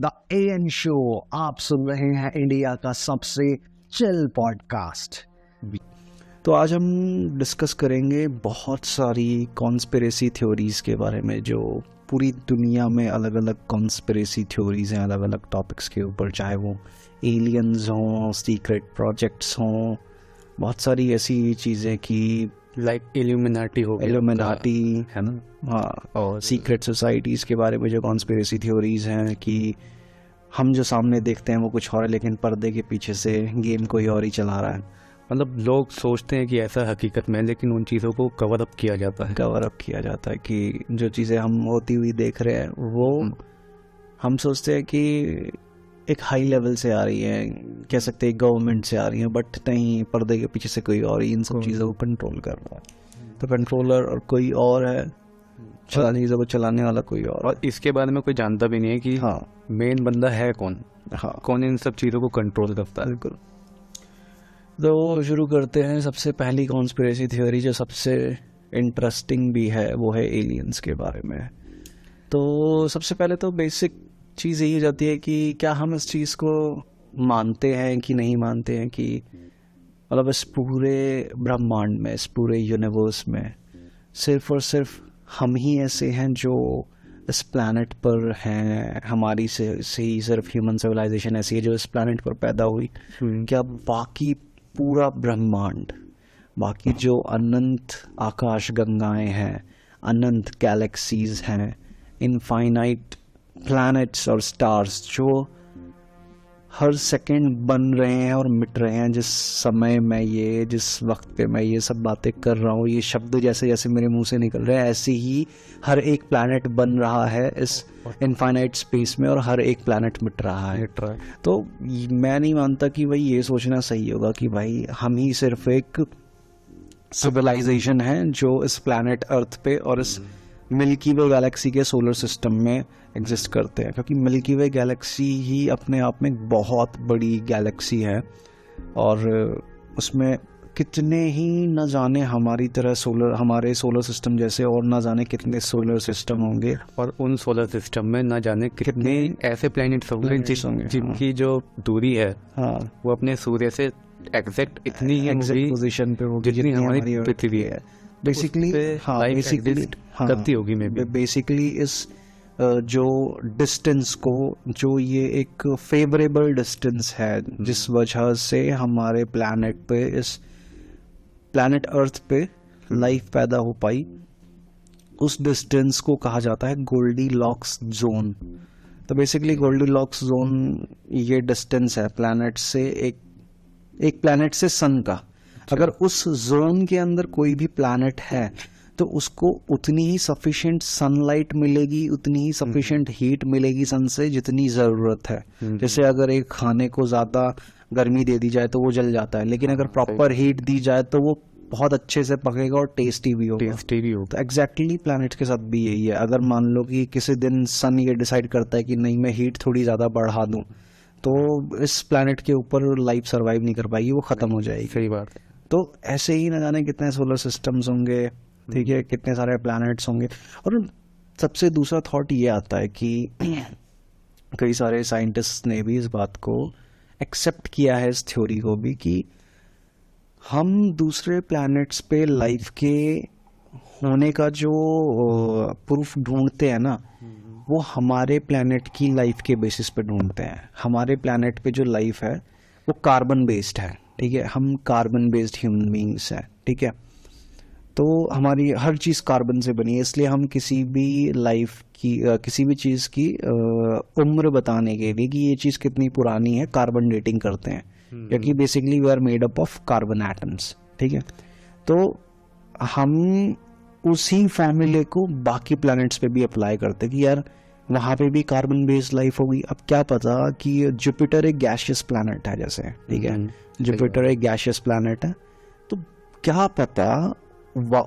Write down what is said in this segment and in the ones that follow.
The an show. आप सुन रहे हैं इंडिया का सबसे चिल पॉडकास्ट। तो आज हम डिस्कस करेंगे बहुत सारी कॉन्स्पिरेसी थ्योरीज़ के बारे में, जो पूरी दुनिया में अलग अलग कॉन्स्पिरेसी थ्योरीज़ हैं अलग अलग टॉपिक्स के ऊपर, चाहे वो एलियंस हों, सीक्रेट प्रोजेक्ट्स हों, बहुत सारी ऐसी चीज़ें कि लाइक इल्यूमिनाटी हो गया, इल्यूमिनाटी है ना। हाँ, और सीक्रेट सोसाइटीज़ के बारे में जो कॉन्स्पिरेसी थ्योरीज़ हैं कि हम जो सामने देखते हैं वो कुछ और है, लेकिन पर्दे के पीछे से गेम कोई और ही चला रहा है। मतलब लोग सोचते हैं कि ऐसा हकीकत में, लेकिन उन चीज़ों को कवर अप किया जाता है। कवर अप किया जाता है कि जो चीज़ें हम होती हुई देख रहे हैं वो हम सोचते हैं कि एक हाई लेवल से आ रही है, कह सकते हैं गवर्नमेंट से आ रही है, बट नहीं, पर्दे के पीछे से कोई और ही इन सब चीज़ों को कंट्रोल कर रहा है। तो कंट्रोलर और कोई और है, चीज़ों को चलाने वाला कोई और इसके बारे में कोई जानता भी नहीं है कि हाँ मेन बंदा है कौन, हाँ कौन इन सब चीज़ों को कंट्रोल करता है। बिल्कुल। तो शुरू करते हैं। सबसे पहली कॉन्स्पिरेसी थ्योरी जो सबसे इंटरेस्टिंग भी है वो है एलियंस के बारे में। तो सबसे पहले तो बेसिक चीज़ यही हो जाती है कि क्या हम इस चीज़ को मानते हैं कि नहीं मानते हैं कि मतलब इस पूरे ब्रह्मांड में, इस पूरे यूनिवर्स में सिर्फ और सिर्फ हम ही ऐसे हैं जो इस प्लैनेट पर हैं, हमारी से ही सिर्फ ह्यूमन सिविलाइजेशन ऐसी है जो इस प्लैनेट पर पैदा हुई। क्या बाकी पूरा ब्रह्मांड, बाकी जो अनंत आकाश गंगाएं हैं, अनंत गैलेक्सीज हैं, इनफाइनाइट प्लैनेट्स और स्टार्स जो हर सेकंड बन रहे हैं और मिट रहे हैं, जिस समय में ये, जिस वक्त पे मैं ये सब बातें कर रहा हूँ, ये शब्द जैसे जैसे मेरे मुंह से निकल रहे हैं, ऐसे ही हर एक प्लैनेट बन रहा है इस इनफाइनाइट स्पेस में और हर एक प्लैनेट मिट रहा है। तो मैं नहीं मानता कि भाई ये सोचना सही होगा कि भाई हम ही सिर्फ एक सिविलाइजेशन है जो इस प्लैनेट अर्थ पे और इस मिल्की वे गैलेक्सी के सोलर सिस्टम में एग्जिस्ट करते हैं, क्योंकि मिल्की वे गैलेक्सी ही अपने आप में एक बहुत बड़ी गैलेक्सी है और उसमें कितने ही न जाने हमारी तरह हमारे सोलर सिस्टम जैसे और न जाने कितने सोलर सिस्टम होंगे, और उन सोलर सिस्टम में न जाने कितने ऐसे प्लैनेट्स होंगे जिनकी जो दूरी है वो अपने सूर्य से एग्जैक्ट इतनी पोजीशन पे होगी जितनी हमारी पृथ्वी है। बेसिकली करती होगी मे बी। बेसिकली इस जो डिस्टेंस को, जो ये एक फेवरेबल डिस्टेंस है जिस वजह से हमारे प्लैनेट पे, इस प्लैनेट अर्थ पे लाइफ पैदा हो पाई, उस डिस्टेंस को कहा जाता है गोल्डीलॉक्स जोन। तो बेसिकली गोल्डीलॉक्स जोन ये डिस्टेंस है प्लैनेट से, एक प्लैनेट से सन का। अगर उस जोन के अंदर कोई भी प्लैनेट है तो उसको उतनी ही सफिशिएंट सनलाइट मिलेगी, उतनी ही सफिशिएंट हीट मिलेगी सन से जितनी ज़रूरत है। जैसे अगर एक खाने को ज़्यादा गर्मी दे दी जाए तो वो जल जाता है, लेकिन अगर प्रॉपर हीट दी जाए तो वो बहुत अच्छे से पकेगा और टेस्टी भी होगा। तो एग्जैक्टली प्लैनेट के साथ भी यही है। अगर मान लो कि किसी दिन सन ये डिसाइड करता है कि नहीं, मैं हीट थोड़ी ज़्यादा बढ़ा दूँ, तो इस प्लैनेट के ऊपर लाइफ सर्वाइव नहीं कर पाएगी, वो ख़त्म हो जाएगी। सही बात है। तो ऐसे ही न जाने कितने सोलर सिस्टम्स होंगे, ठीक है, कितने सारे प्लैनेट्स होंगे। और सबसे दूसरा थॉट ये आता है कि कई सारे साइंटिस्ट ने भी इस बात को एक्सेप्ट किया है, इस थ्योरी को भी, कि हम दूसरे प्लैनेट्स पे लाइफ के होने का जो प्रूफ ढूंढते हैं ना, वो हमारे प्लैनेट की लाइफ के बेसिस पे ढूंढते हैं। हमारे प्लैनेट पे जो लाइफ है वो कार्बन बेस्ड है, ठीक है, हम कार्बन बेस्ड ह्यूमन बींग्स हैं, ठीक है। तो हमारी हर चीज़ कार्बन से बनी है, इसलिए हम किसी भी लाइफ की किसी भी चीज़ की उम्र बताने के लिए कि ये चीज़ कितनी पुरानी है, कार्बन डेटिंग करते हैं, क्योंकि basically we are made up of carbon atoms, ठीक है। तो हम उसी फैमिली को बाकी प्लैनेट्स पे भी अप्लाई करते हैं कि यार वहाँ पे भी कार्बन बेस्ड लाइफ होगी। अब क्या पता कि जुपिटर एक गैशियस प्लैनेट है जैसे, ठीक है, जुपिटर एक गैशियस प्लैनेट है, तो क्या पता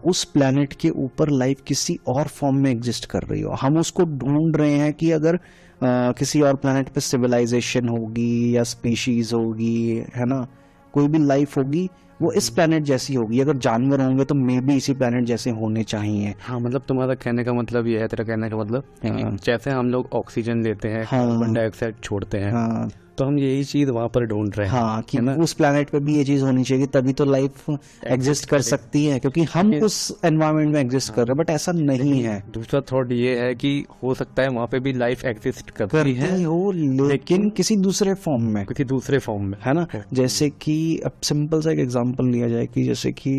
उस प्लैनेट के ऊपर लाइफ किसी और फॉर्म में एग्जिस्ट कर रही हो। हम उसको ढूंढ रहे हैं कि अगर किसी और प्लैनेट पे सिविलाइजेशन होगी या स्पीशीज होगी, है ना, कोई भी लाइफ होगी, वो इस प्लेनेट जैसी होगी। अगर जानवर होंगे तो मे बी इसी प्लेनेट जैसे होने चाहिए। हाँ, मतलब तुम्हारा कहने का मतलब ये है, तेरा कहने का मतलब हाँ। जैसे हम लोग ऑक्सीजन लेते हैं, हाँ। कार्बन डाइऑक्साइड छोड़ते हैं, हाँ तो हम यही चीज वहाँ पर ढूंढ रहे हैं। हाँ कि उस प्लेनेट पे भी ये चीज होनी चाहिए, तभी तो लाइफ एग्जिस्ट कर सकती है, क्योंकि हम उस एनवायरनमेंट में एग्जिस्ट कर रहे हैं, बट ऐसा नहीं है। दूसरा थॉट ये है कि हो सकता है वहाँ पे भी लाइफ एग्जिस्ट करती है, हो लेकिन किसी दूसरे फॉर्म में, किसी दूसरे फॉर्म में, है ना। जैसे कि अब सिंपल सा एक एग्जांपल लिया जाए कि जैसे कि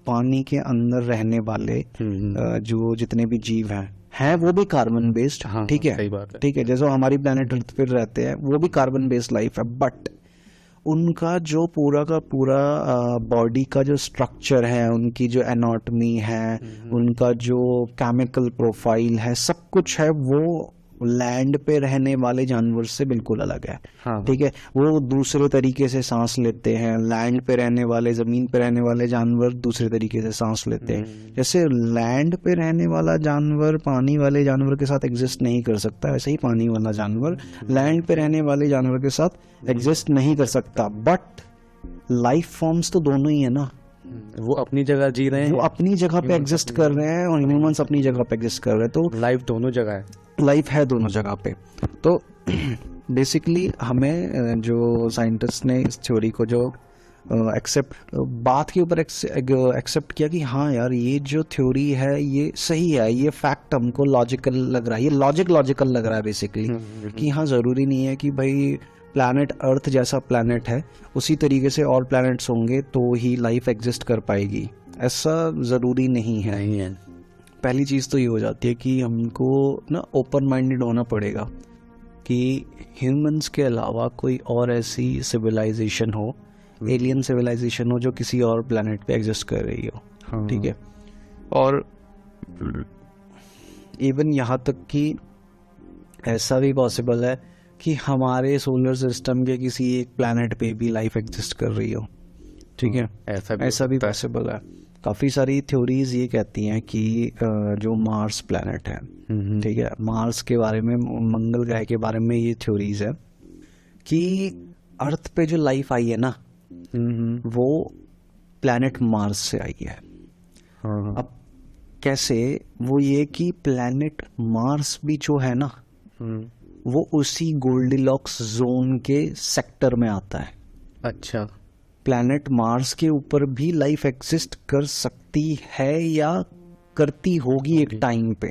पानी के अंदर रहने वाले जो जितने भी जीव हैं वो भी कार्बन बेस्ड। हाँ, ठीक है, सही बात है। ठीक है, जैसे हमारी प्लेनेट अर्थ पर रहते हैं वो भी कार्बन बेस्ड लाइफ है, बट उनका जो पूरा का पूरा बॉडी का जो स्ट्रक्चर है, उनकी जो एनाटॉमी है, उनका जो केमिकल प्रोफाइल है, सब कुछ है वो लैंड पे रहने वाले जानवर से बिल्कुल अलग है। हाँ। ठीक है, वो दूसरे तरीके से सांस लेते हैं। लैंड पे रहने वाले, जमीन पे रहने वाले जानवर दूसरे तरीके से सांस लेते हैं। जैसे लैंड पे रहने वाला जानवर पानी वाले जानवर के साथ एग्जिस्ट नहीं कर सकता, वैसे ही पानी वाला जानवर लैंड पे रहने वाले जानवर के साथ एग्जिस्ट नहीं कर सकता। बट लाइफ फॉर्म्स तो दोनों ही है ना, वो अपनी जगह जी रहे हैं, वो अपनी जगह पे एग्जिस्ट कर रहे हैं और ह्यूमंस अपनी जगह पे एग्जिस्ट कर रहे हैं। तो लाइफ दोनों जगह है, लाइफ है दोनों जगह पे। तो बेसिकली हमें जो साइंटिस्ट ने इस थ्योरी को जो एक्सेप्ट बात के ऊपर एक्सेप्ट किया कि हाँ यार ये जो थ्योरी है ये सही है, ये फैक्ट हमको लॉजिकल लग रहा है, ये लॉजिकल लग रहा है बेसिकली, कि हाँ ज़रूरी नहीं है कि भाई प्लैनेट अर्थ जैसा प्लैनेट है उसी तरीके से और प्लैनेट्स होंगे तो ही लाइफ एग्जिस्ट कर पाएगी, ऐसा ज़रूरी नहीं है। पहली चीज़ तो ये हो जाती है कि हमको ना ओपन माइंडेड होना पड़ेगा कि ह्यूमंस के अलावा कोई और ऐसी सिविलाइजेशन हो, एलियन सिविलाइजेशन हो जो किसी और प्लैनेट पे एग्जिस्ट कर रही हो। हाँ। ठीक है, और इवन यहाँ तक कि ऐसा भी पॉसिबल है कि हमारे सोलर सिस्टम के किसी एक प्लैनेट पे भी लाइफ एग्जिस्ट कर रही हो। ठीक है, ऐसा भी पॉसिबल है। काफ़ी सारी थ्योरीज ये कहती हैं कि जो मार्स प्लैनेट है, ठीक है, मार्स के बारे में, मंगल ग्रह के बारे में ये थ्योरीज है कि अर्थ पे जो लाइफ आई है ना वो प्लैनेट मार्स से आई है। हाँ। अब कैसे, वो ये कि प्लैनेट मार्स भी जो है ना वो उसी गोल्डीलॉक्स जोन के सेक्टर में आता है। अच्छा, प्लैनेट मार्स के ऊपर भी लाइफ एग्जिस्ट कर सकती है या करती होगी एक टाइम पे।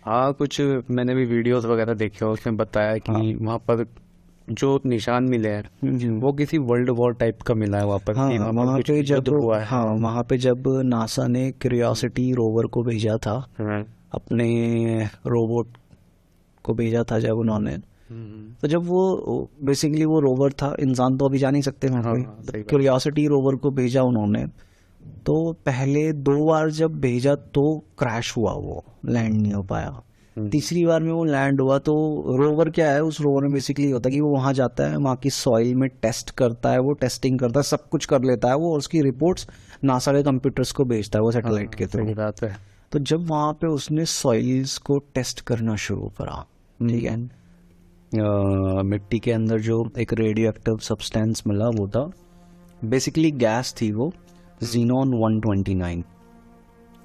हाँ, कुछ मैंने भी वीडियोस वगैरह देखे और उसमें बताया कि वहाँ पर जो निशान मिले हैं वो किसी वर्ल्ड वॉर टाइप का मिला है वहाँ पर। हाँ, वहाँ पे जब हुआ है। हाँ, वहाँ पे जब नासा ने क्यूरियोसिटी रोवर को भेजा था, अपने रोबोट को भेजा था जब उन्होंने, तो जब वो बेसिकली वो रोवर था, इंसान तो अभी जा नहीं सकते वहाँ पे, क्यूरियोसिटी रोवर को भेजा उन्होंने, तो पहले 2 बार जब भेजा तो क्रैश हुआ, वो लैंड नहीं हो पाया। तीसरी बार में वो लैंड हुआ तो रोवर क्या है, उस रोवर में बेसिकली होता है कि वो वहाँ जाता है, वहाँ की सॉइल में टेस्ट करता है, वो टेस्टिंग करता है, सब कुछ कर लेता है वो, और उसकी रिपोर्ट्स नासा के कंप्यूटर्स को भेजता है वो सैटेलाइट के थ्रू। तो जब वहाँ पे उसने सॉइल्स को टेस्ट करना शुरू करा, ठीक है, मिट्टी के अंदर जो एक रेडियो एक्टिव सब्सटेंस मिला वो था बेसिकली गैस थी, वो ज़ीनॉन 129।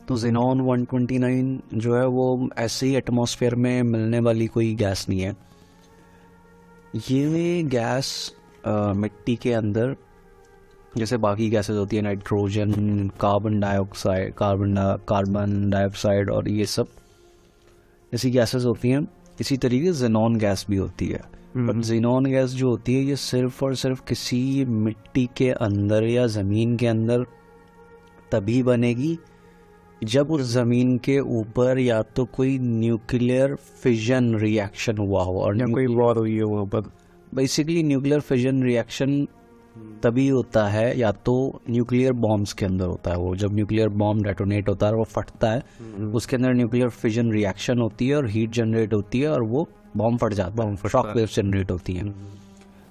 तो ज़ीनॉन 129 जो है वो ऐसे ही एटमॉस्फेयर में मिलने वाली कोई गैस नहीं है। ये गैस मिट्टी के अंदर जैसे बाकी गैसेस होती है, नाइट्रोजन, कार्बन डाइऑक्साइड और ये सब ऐसी गैसेस होती हैं, इसी तरीके ज़ीनॉन गैस भी होती है। बट ज़ीनॉन गैस जो होती है ये सिर्फ और सिर्फ किसी मिट्टी के अंदर या ज़मीन के अंदर तभी बनेगी जब उस ज़मीन के ऊपर या तो कोई न्यूक्लियर फिजन रिएक्शन हुआ हो, और कोई वॉर हुई है वहाँ पर। बेसिकली न्यूक्लियर फिजन रिएक्शन तभी होता है या तो न्यूक्लियर बॉम्ब्स के अंदर होता है, वो जब न्यूक्लियर बॉम्ब डेटोनेट होता है वो फटता है, उसके अंदर न्यूक्लियर फिजन रिएक्शन होती है और हीट जनरेट होती है और वो बॉम्ब फट जाता है, शॉक वेव्स जनरेट होती हैं।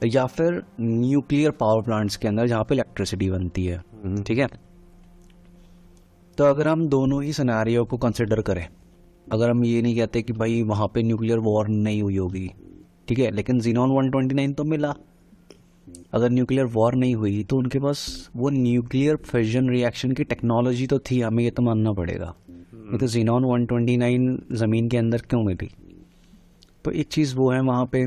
या फिर न्यूक्लियर पावर प्लांट्स के अंदर जहाँ पे इलेक्ट्रिसिटी बनती है। ठीक है, तो अगर हम दोनों ही सिनेरियो को कंसिडर करें, अगर हम ये नहीं कहते कि भाई वहाँ पे न्यूक्लियर वॉर नहीं हुई होगी, ठीक है, लेकिन ज़ीनॉन 129 तो मिला, अगर न्यूक्लियर वॉर नहीं हुई तो उनके पास वो न्यूक्लियर फिजन रिएक्शन की टेक्नोलॉजी तो थी, हमें ये तो मानना पड़ेगा। ये तो जीनॉन 129 ज़मीन के अंदर क्यों मिली? तो एक चीज़ वो है वहाँ पे।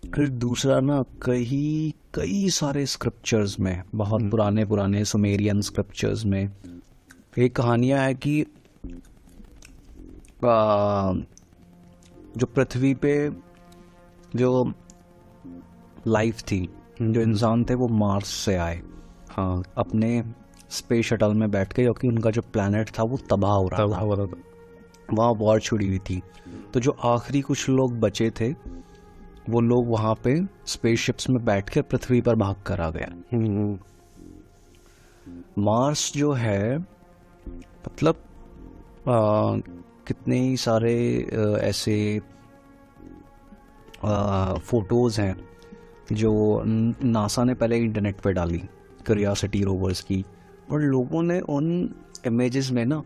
फिर दूसरा ना, कई सारे स्क्रिप्चर्स में, बहुत पुराने सुमेरियन स्क्रिप्चर्स में एक कहानियाँ है कि जो पृथ्वी पे जो लाइफ थी, जो इंसान थे, वो मार्स से आए। हाँ, अपने स्पेस शटल में बैठ के, क्योंकि उनका जो प्लैनेट था वो तबाह हो रहा था, वहाँ वॉर छुड़ी हुई थी। तो जो आखिरी कुछ लोग बचे थे, वो लोग वहाँ पे स्पेसशिप्स में बैठ के पृथ्वी पर भाग कर आ गया। मार्स जो है, मतलब कितने ही सारे ऐसे फोटोज़ हैं जो नासा ने पहले इंटरनेट पे डाली, क्यूरियोसिटी रोवर्स की, और लोगों ने उन इमेजेस में ना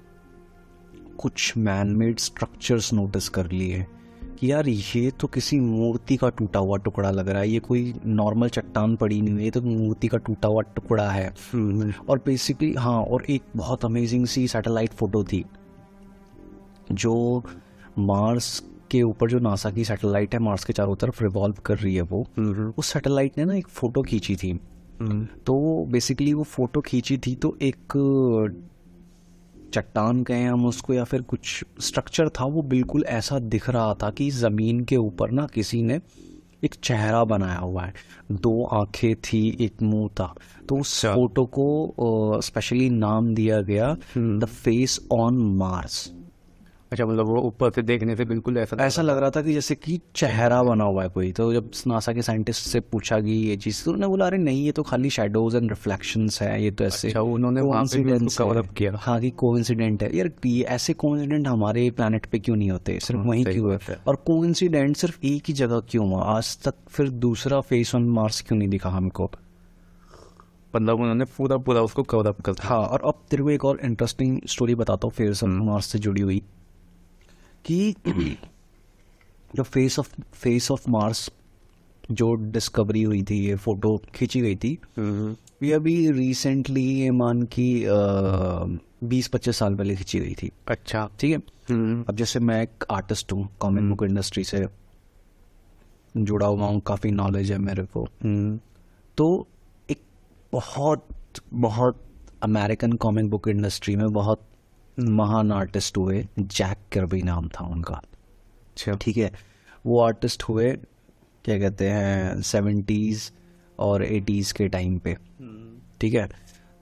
कुछ मैनमेड स्ट्रक्चर्स नोटिस कर लिए कि यार ये तो किसी मूर्ति का टूटा हुआ टुकड़ा लग रहा है, ये कोई नॉर्मल चट्टान पड़ी नहीं हुई, ये तो मूर्ति का टूटा हुआ टुकड़ा है। और बेसिकली हाँ, और एक बहुत अमेजिंग सी सैटेलाइट फ़ोटो थी जो मार्स के ऊपर, जो नासा की सैटेलाइट है, मार्स के चारों तरफ रिवॉल्व कर रही है, वो उस सैटेलाइट ने ना एक फ़ोटो खींची थी। तो बेसिकली वो फ़ोटो खींची थी तो एक चट्टान कहें हम उसको, या फिर कुछ स्ट्रक्चर था, वो बिल्कुल ऐसा दिख रहा था कि ज़मीन के ऊपर ना किसी ने एक चेहरा बनाया हुआ है, 2 आंखें थी, एक मुंह था। तो उस फोटो को स्पेशली नाम दिया गया द फेस ऑन मार्स। अच्छा, मतलब वो ऊपर से देखने से बिल्कुल ऐसा लग रहा था कि जैसे कि चेहरा बना हुआ है कोई। तो जब नासा के साइंटिस्ट से पूछा कि ये चीज़, तो उन्होंने बोला अरे नहीं, ये तो खाली शेडोज एंड रिफ्लेक्शंस है, ये तो ऐसे। अच्छा, उन्होंने कोइंसिडेंस कवर अप किया। हाँ, कि कोइंसिडेंट है यार, ये ऐसे कोइंसिडेंट हमारे प्लैनेट पे क्यों नहीं होते, सिर्फ वहीं क्यों है? और कोइंसिडेंट सिर्फ एक ही जगह क्यों हुआ आज तक? फिर दूसरा फेस ऑन मार्स क्यों नहीं दिखा हमको? मतलब उन्होंने पूरा उसको कवर अप कर। हाँ, और अब तेरे को एक और इंटरेस्टिंग स्टोरी बताता हूँ फेस ऑन मार्स से जुड़ी हुई, कि जो फेस ऑफ मार्स जो डिस्कवरी हुई थी, ये फोटो खींची गई थी, ये अभी रिसेंटली, ये मान की 20-25 साल पहले खींची गई थी। अच्छा, ठीक है। अब जैसे मैं एक आर्टिस्ट हूँ, कॉमिक बुक इंडस्ट्री से जुड़ा हुआ हूँ, काफ़ी नॉलेज है मेरे को। तो एक बहुत अमेरिकन कॉमिक बुक इंडस्ट्री में बहुत महान आर्टिस्ट हुए, जैक कर्बी नाम था उनका। अच्छा, ठीक है। वो आर्टिस्ट हुए, क्या कहते हैं, 70s और 80s के टाइम पे। ठीक है।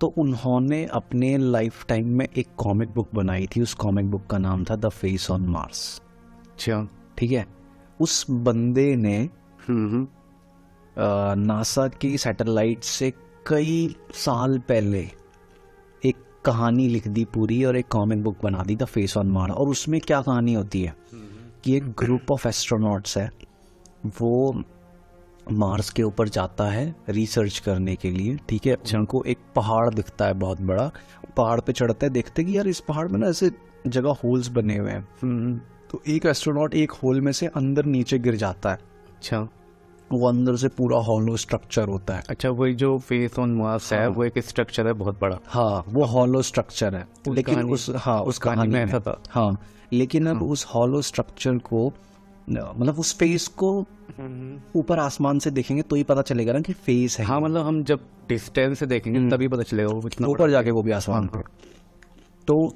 तो उन्होंने अपने लाइफ टाइम में एक कॉमिक बुक बनाई थी, उस कॉमिक बुक का नाम था द फेस ऑन मार्स। अच्छा, ठीक है। उस बंदे ने नासा की सैटेलाइट से कई साल पहले एक कहानी लिख दी पूरी, और एक कॉमिक बुक बना दी द फेस ऑन मार्स। और उसमें क्या कहानी होती है कि एक ग्रुप ऑफ एस्ट्रोनॉट्स है, वो मार्स के ऊपर जाता है रिसर्च करने के लिए। ठीक है। उनको एक पहाड़ दिखता है बहुत बड़ा, पहाड़ पे चढ़ते हैं, देखते कि यार इस पहाड़ में ना ऐसे जगह होल्स बने हुए हैं। तो एक एस्ट्रोनॉट एक होल में से अंदर नीचे गिर जाता है। अच्छा, वो अंदर से पूरा हॉलो स्ट्रक्चर होता है। अच्छा, वही जो फेस ऑन मार्स है, वो एक स्ट्रक्चर है बहुत बड़ा। हाँ, वो हॉलो स्ट्रक्चर है, लेकिन उस कहानी में ऐसा था। हाँ, लेकिन अब उस हॉलो स्ट्रक्चर को, मतलब उस फेस को ऊपर आसमान से देखेंगे तो ही पता चलेगा ना कि फेस है। हाँ, मतलब हम जब डिस्टेंस से देखेंगे तभी पता चलेगा वो कितना ऊपर जाके, वो भी आसमान पर। तो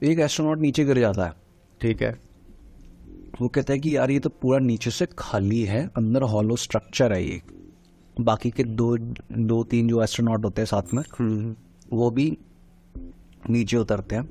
एक एस्ट्रोनॉट नीचे गिर जाता है। ठीक है। वो कहता है कि यार ये तो पूरा नीचे से खाली है, अंदर हॉलो स्ट्रक्चर है ये। बाकी के दो तीन जो एस्ट्रोनॉट होते हैं साथ में, वो भी नीचे उतरते हैं।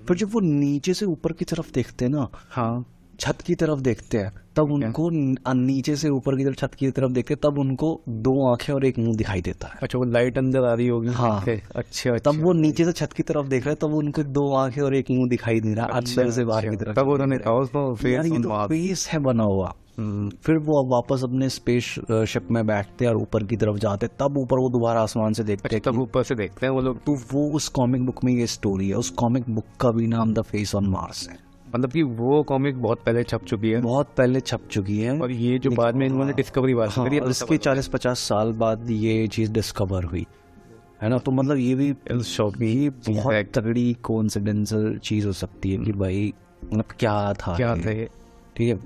फिर जब वो नीचे से ऊपर की तरफ देखते हैं ना, हाँ, छत की तरफ देखते हैं, तब उनको नीचे से ऊपर की तरफ, छत की तरफ देखते हैं, तब उनको 2 आंखें और एक मुंह दिखाई देता है। अच्छा, वो लाइट अंदर आ रही होगी। हाँ, अच्छा, तब वो नीचे से छत की तरफ देख रहे हैं, तब उनको 2 आंखें और एक मुंह दिखाई नहीं रहा, अंदर से बाहर की तरफ। तब उन्होंने फेस है बना हुआ। फिर वो अब वापस अपने स्पेस शिप में बैठते और ऊपर की तरफ जाते, तब ऊपर वो दोबारा आसमान से देखते हैं, तब ऊपर से देखते हैं वो लोग। तो वो उस कॉमिक बुक में ये स्टोरी है। उस कॉमिक बुक का भी नाम द फेस ऑन मार्स है। मतलब कि वो कॉमिक बहुत पहले छप चुकी है बहुत पहले छप चुकी है, और ये जो बाद में इन्होंने डिस्कवरी बात हाँ, करी और इसके 40-50 साल बाद ये चीज़ डिस्कवर हुई है ना। तो मतलब ये भी ये बहुत तगड़ी कोइंसिडेंशियल चीज़ हो सकती है कि भाई मतलब क्या था ये, ठीक है।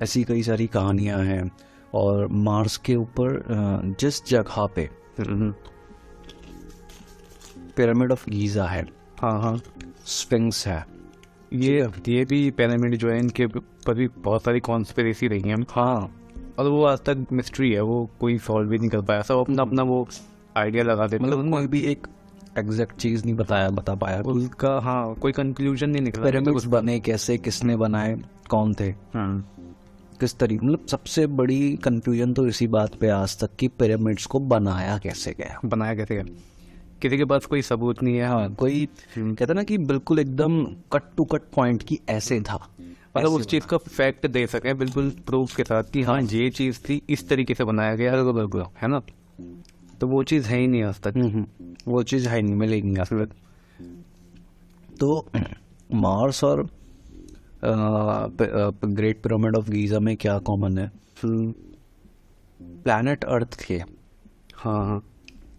ऐसी कई सारी कहानियां हैं। और मार्स के ऊपर जिस जगह पे पिरामिड ऑफ गीज़ा है, हाँ स्फिंक्स है, ये भी पिरामिड जो है इनके ऊपर भी बहुत सारी कॉन्स्पिरेसी रही हैं। हाँ, और वो आज तक मिस्ट्री है, वो कोई सॉल्व भी नहीं कर पाया, सब अपना अपना वो आइडिया लगा देते, मतलब कोई भी एक एग्जैक्ट चीज़ नहीं बता पाया उसका, हाँ कोई कंक्लूजन नहीं निकला। पिरामिड्स बने कैसे, किसने बनाए, कौन थे, किस तरीके, मतलब सबसे बड़ी कंफ्यूजन तो इसी बात पे आज तक कि पिरामिड्स को बनाया कैसे गया, किसी के पास कोई सबूत नहीं है। हाँ, कोई कहता ना कि बिल्कुल एकदम कट टू कट पॉइंट की ऐसे था, मतलब उस चीज़ का फैक्ट दे सके बिल्कुल प्रूफ के साथ कि हाँ ये चीज़ थी, इस तरीके से बनाया गया बिल्कुल, है ना। तो वो चीज़ है ही नहीं आज तक, वो चीज़ है नहीं, मिलेगी आज तक। तो मार्स और ग्रेट पिरामिड ऑफ गीज़ा में क्या कॉमन है? प्लैनेट अर्थ के हाँ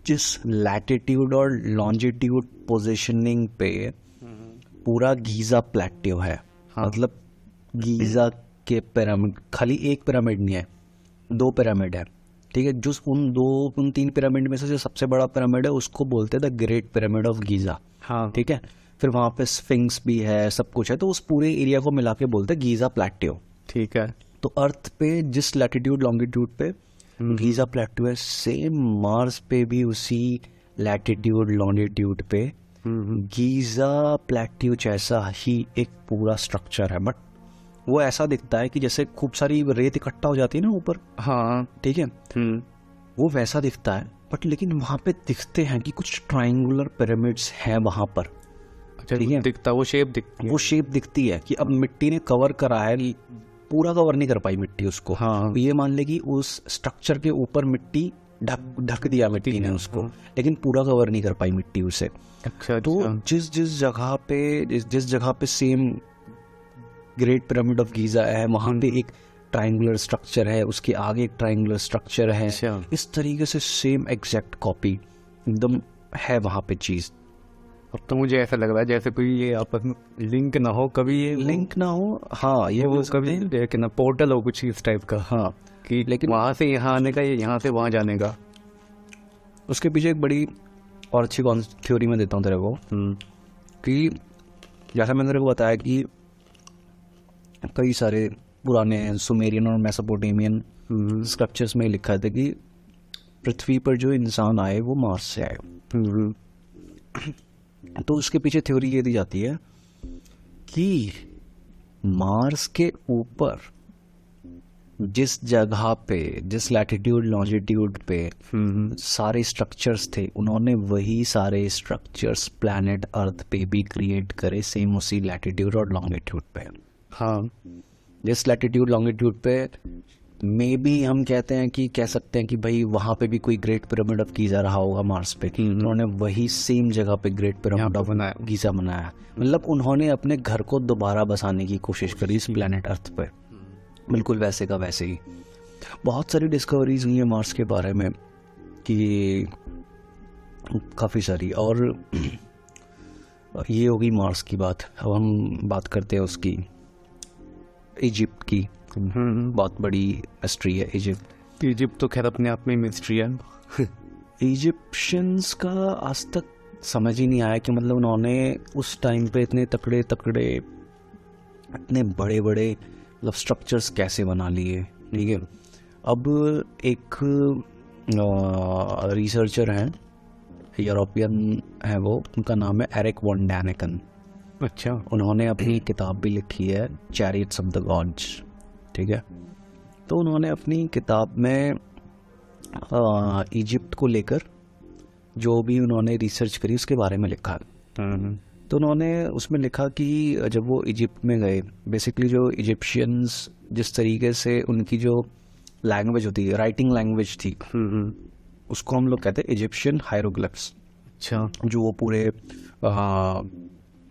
जिस लैटिट्यूड और लॉन्जिट्यूड पोजीशनिंग पे पूरा गीज़ा प्लेट्यू है, मतलब गीज़ा के पिरामिड, खाली एक पिरामिड नहीं है, 2 पिरामिड है, ठीक है। जो उन 3 पिरामिड में से जो सबसे बड़ा पिरामिड है उसको बोलते हैं the great pyramid of Giza, हाँ ठीक है। फिर वहाँ पे स्फिंक्स भी है, सब कुछ है, तो उस पूरे एरिया को मिला के बोलते हैं गीज़ा प्लेट्यू, ठीक है। तो अर्थ पे जिस लैटिट्यूड लॉन्गिट्यूड पे गीज़ा प्लेट्यू है, सेम मार्स पे भी उसी लैटिट्यूड लॉन्गिट्यूड पे गीज़ा प्लेट्यू जैसा ही एक पूरा स्ट्रक्चर है, बट वो ऐसा दिखता है कि जैसे खूब सारी रेत इकट्ठा हो जाती है ना ऊपर, हाँ ठीक है, वो वैसा दिखता है, बट लेकिन वहाँ पे दिखते हैं कि कुछ ट्रायंगुलर पिरामिड्स हैं वहाँ पर, ठीक है, दिखता वो शेप दिखती है कि अब मिट्टी ने कवर करा है, पूरा कवर नहीं कर पाई मिट्टी उसको, हाँ। तो ये मान ले कि उस स्ट्रक्चर के ऊपर मिट्टी ढक दिया मिट्टी ने उसको, लेकिन पूरा कवर नहीं कर पाई मिट्टी उसे। अच्छा, तो जिस जगह पे same great pyramid of Giza है, वहाँ पे एक ट्रायंगुलर स्ट्रक्चर है, उसके आगे एक ट्रायंगुलर स्ट्रक्चर है, इस तरीके से सेम एग्जैक्ट कॉपी एकदम है वहाँ पे चीज़। अब तो मुझे ऐसा लग रहा है जैसे कोई ये आपस में लिंक ना हो, कभी ये लिंक ना हो, हाँ, ये वो कभी लेकिन पोर्टल हो कुछ इस टाइप का, हाँ, कि लेकिन वहाँ से यहाँ आने का, ये यहाँ से वहाँ जाने का। उसके पीछे एक बड़ी और अच्छी थ्योरी में देता हूँ तेरे को, कि जैसा मैंने तेरे को बताया कि कई सारे पुराने सुमेरियन और मेसोपोटामियन स्क्रिप्चर्स में लिखा था कि पृथ्वी पर जो इंसान आए वो मार्स से आए। तो उसके पीछे थ्योरी ये दी जाती है कि मार्स के ऊपर जिस जगह पे, जिस लैटिट्यूड लॉन्जिट्यूड पे सारे स्ट्रक्चर्स थे, उन्होंने वही सारे स्ट्रक्चर्स प्लैनेट अर्थ पे भी क्रिएट करे, सेम उसी लैटिट्यूड और लॉन्गिट्यूड पे। हाँ, जिस लैटिट्यूड लॉन्गिट्यूड पे मे बी हम कह सकते हैं कि भाई वहाँ पे भी कोई ग्रेट पिरामिड ऑफ गीज़ा रहा होगा मार्स पे, उन्होंने वही सेम जगह पे ग्रेट पिरामिड ऑफ गीज़ा बनाया, मतलब उन्होंने अपने घर को दोबारा बसाने की कोशिश करी इस प्लैनेट अर्थ पे, बिल्कुल वैसे का वैसे ही। बहुत सारी डिस्कवरीज हुई हैं मार्स के बारे में कि काफ़ी सारी, और ये होगी मार्स की बात। अब हम बात करते हैं उसकी, इजिप्ट की। बहुत बड़ी मिस्ट्री है इजिप्ट तो खैर अपने आप में मिस्ट्री है। इजिप्शियंस का आज तक समझ ही नहीं आया कि मतलब उन्होंने उस टाइम पे इतने तकड़े इतने बड़े मतलब स्ट्रक्चर्स कैसे बना लिए, ठीक है। अब एक रिसर्चर हैं, यूरोपियन है वो, उनका नाम है एरिक वॉन डैनिकन। अच्छा, उन्होंने अपनी किताब भी लिखी है चैरियट्स ऑफ द गॉड्स, ठीक है। तो उन्होंने अपनी किताब में इजिप्ट को लेकर जो भी उन्होंने रिसर्च करी उसके बारे में लिखा। तो उन्होंने उसमें लिखा कि जब वो इजिप्ट में गए, बेसिकली जो इजिप्शियंस जिस तरीके से उनकी जो लैंग्वेज होती है, राइटिंग लैंग्वेज थी, उसको हम लोग कहते हैं इजिप्शियन हायरोग्लिफ्स। अच्छा, जो वो पूरे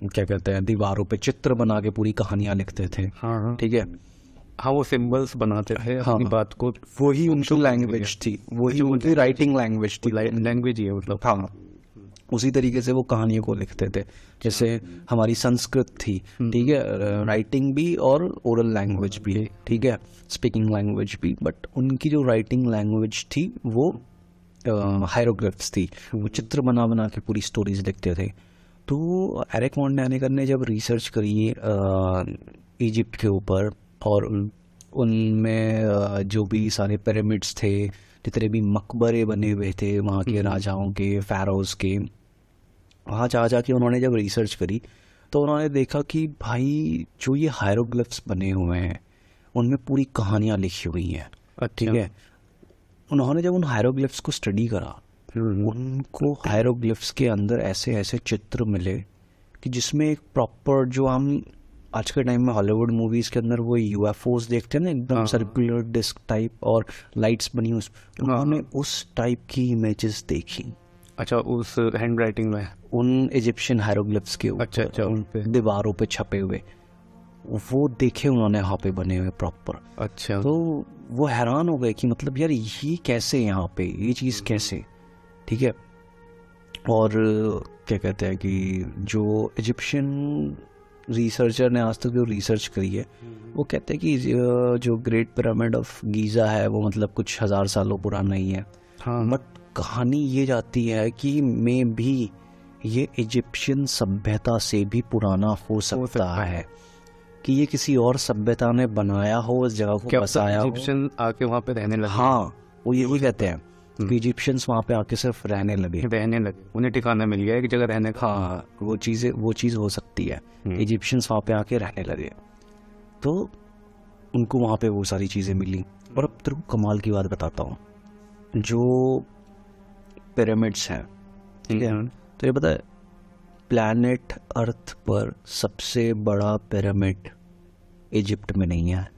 क्या कहते हैं, दीवारों पे चित्र बना के पूरी कहानियाँ लिखते थे। हाँ ठीक है, हाँ, वो सिंबल्स बनाते थे अपनी बात को। वही उनकी लैंग्वेज थी, वही उनकी राइटिंग लैंग्वेज थी। लैंग्वेज ही है मतलब। हाँ, उसी तरीके से वो कहानियों को लिखते थे, जैसे हमारी संस्कृत थी, ठीक है, राइटिंग भी और ओरल लैंग्वेज भी, ठीक है, स्पीकिंग लैंग्वेज भी, बट उनकी जो राइटिंग लैंग्वेज थी वो हायरोग्लिफ्स थी, वो चित्र बना बना के पूरी स्टोरीज लिखते थे। तो एरिक वॉन डैनिकर ने जब रिसर्च करी इजिप्ट के ऊपर, और उनमें जो भी सारे पिरामिड्स थे, जितने भी मकबरे बने हुए थे वहाँ के राजाओं के, फ़ैरोज़ के, वहाँ जा के उन्होंने जब रिसर्च करी तो उन्होंने देखा कि भाई जो ये हायरोग्लिफ्स बने हुए हैं उनमें पूरी कहानियाँ लिखी हुई हैं। ठीक है, उन्होंने जब उन हायरोग्लिफ्स को स्टडी करा, उनको हायरोग्लिफ्स के अंदर ऐसे ऐसे चित्र मिले कि जिसमें एक प्रॉपर, जो हम आज के टाइम में हॉलीवुड मूवीज के अंदर वो यूएफओस देखते हैं ना, एकदम सर्कुलर डिस्क टाइप और लाइट्स बनी, उन्होंने उस टाइप की इमेजेस देखी। अच्छा, उस हैंड राइटिंग में उन इजिप्शियन हायरोग्लिफ्स के ऊपर, अच्छा, उन पे दीवारों पे छपे हुए वो देखे उन्होंने, यहाँ पे बने हुए प्रॉपर। अच्छा, तो वो हैरान हो गए कि मतलब यार ये कैसे, यहाँ पे ये चीज़ कैसे। ठीक है, और क्या कहते हैं कि जो इजिप्शियन रिसर्चर ने आज तक जो रिसर्च करी है, वो कहते हैं कि जो ग्रेट पिरामिड ऑफ गीज़ा है वो मतलब कुछ 1000 सालों पुराना ही है। हाँ, बट कहानी ये जाती है कि मे भी ये इजिप्शियन सभ्यता से भी पुराना हो सकता है, कि ये किसी और सभ्यता ने बनाया हो, उस जगह को बसाया हो, इजिप्शियन आके वहाँ पे रहने लगे। हाँ, वो यही कहते हैं कि इजिप्शियंस वहाँ पे आके सिर्फ रहने लगे, उन्हें ठिकाना मिल गया एक जगह रहने का। हाँ, वो चीज़ हो सकती है, इजिप्शियंस वहाँ पे आके रहने लगे, तो उनको वहाँ पे वो सारी चीज़ें मिली। और अब तेरे को कमाल की बात बताता हूँ, जो पिरामिड्स हैं, ठीक है, तो ये पता है प्लैनेट अर्थ पर सबसे बड़ा पिरामिड इजिप्ट में नहीं है।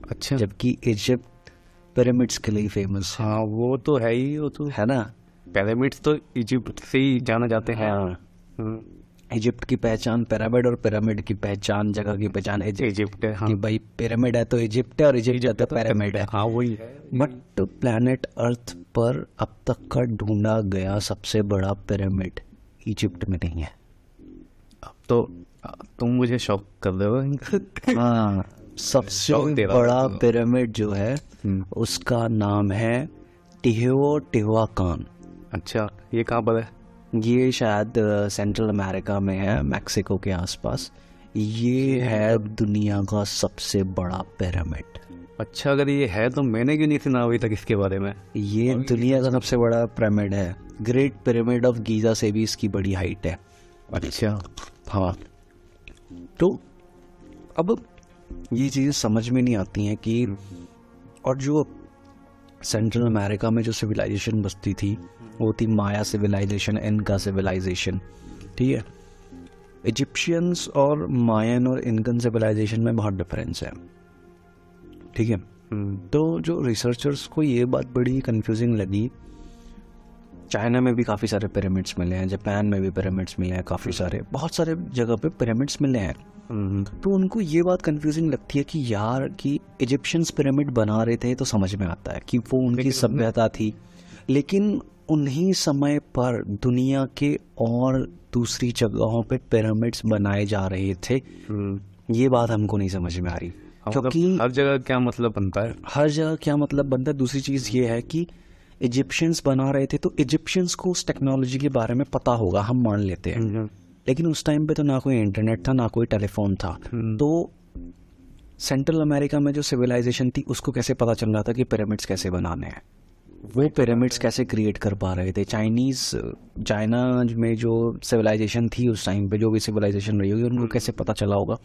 अच्छा, जबकि इजिप्ट पिरामिड्स के लिए फेमस है। हाँ वो तो है ही, वो तो है ना, पिरामिड्स तो इजिप्ट से ही जाना जाते हैं। हाँ, इजिप्ट की पहचान पिरामिड, और पिरामिड की पहचान, जगह की पहचान इजिप्ट है। हाँ, कि भाई पिरामिड है तो इजिप्ट है, और इजिप्ट है तो पिरामिड है। हाँ वही है। बट प्लैनेट अर्थ पर अब तक का ढूंढा गया सबसे बड़ा पिरामिड इजिप्ट में नहीं है। अब तो तुम मुझे शॉक कर रहे हो। हाँ, सबसे बड़ा पिरामिड जो है उसका नाम है टिहुआटिहुआकान। अच्छा, ये कहाँ पर है? ये शायद सेंट्रल अमेरिका में है, मैक्सिको के आसपास। ये है दुनिया का सबसे बड़ा पिरामिड। अच्छा, अगर ये है तो मैंने क्यों नहीं सुना अभी तक इसके बारे में? ये दुनिया का सबसे बड़ा पिरामिड है। ग्रेट पिरामिड ऑफ गीज़ा से भी इसकी बड़ी हाइट है। अच्छा, हाँ, तो अब ये चीज़ें समझ में नहीं आती हैं कि, और जो सेंट्रल अमेरिका में जो सिविलाइजेशन बसती थी वो थी माया सिविलाइजेशन, इनका सिविलाइजेशन। ठीक है, इजिप्शियंस और मायन और इनकन सिविलाइजेशन में बहुत डिफरेंस है। ठीक है, तो जो रिसर्चर्स को ये बात बड़ी कंफ्यूजिंग लगी, चाइना में भी काफ़ी सारे पिरामिड्स मिले हैं, जापान में भी पिरामिड्स मिले हैं, काफ़ी सारे, बहुत सारे जगह पे पिरामिड्स मिले हैं। तो उनको ये बात कंफ्यूजिंग लगती है कि यार कि इजिप्शियंस पिरामिड बना रहे थे तो समझ में आता है कि वो उनकी सभ्यता थी, लेकिन उन्हीं समय पर दुनिया के और दूसरी जगहों पे पिरामिड्स बनाए जा रहे थे। ये बात हमको नहीं समझ में आ रही, क्योंकि हर जगह क्या मतलब बनता है, हर जगह क्या मतलब बनता है। दूसरी चीज़ ये है कि इजिप्शियंस बना रहे थे तो इजिप्शियंस को उस टेक्नोलॉजी के बारे में पता होगा, हम मान लेते हैं, लेकिन उस टाइम पे तो ना कोई इंटरनेट था, ना कोई टेलीफोन था। तो सेंट्रल अमेरिका में जो सिविलाइजेशन थी उसको कैसे पता चल रहा था कि पिरामिड्स कैसे बनाने हैं, वो पिरामिड्स कैसे क्रिएट कर पा रहे थे। चाइना में जो सिविलाइजेशन थी उस टाइम पे, जो भी सिविलाइजेशन रही होगी, उनको कैसे पता चला होगा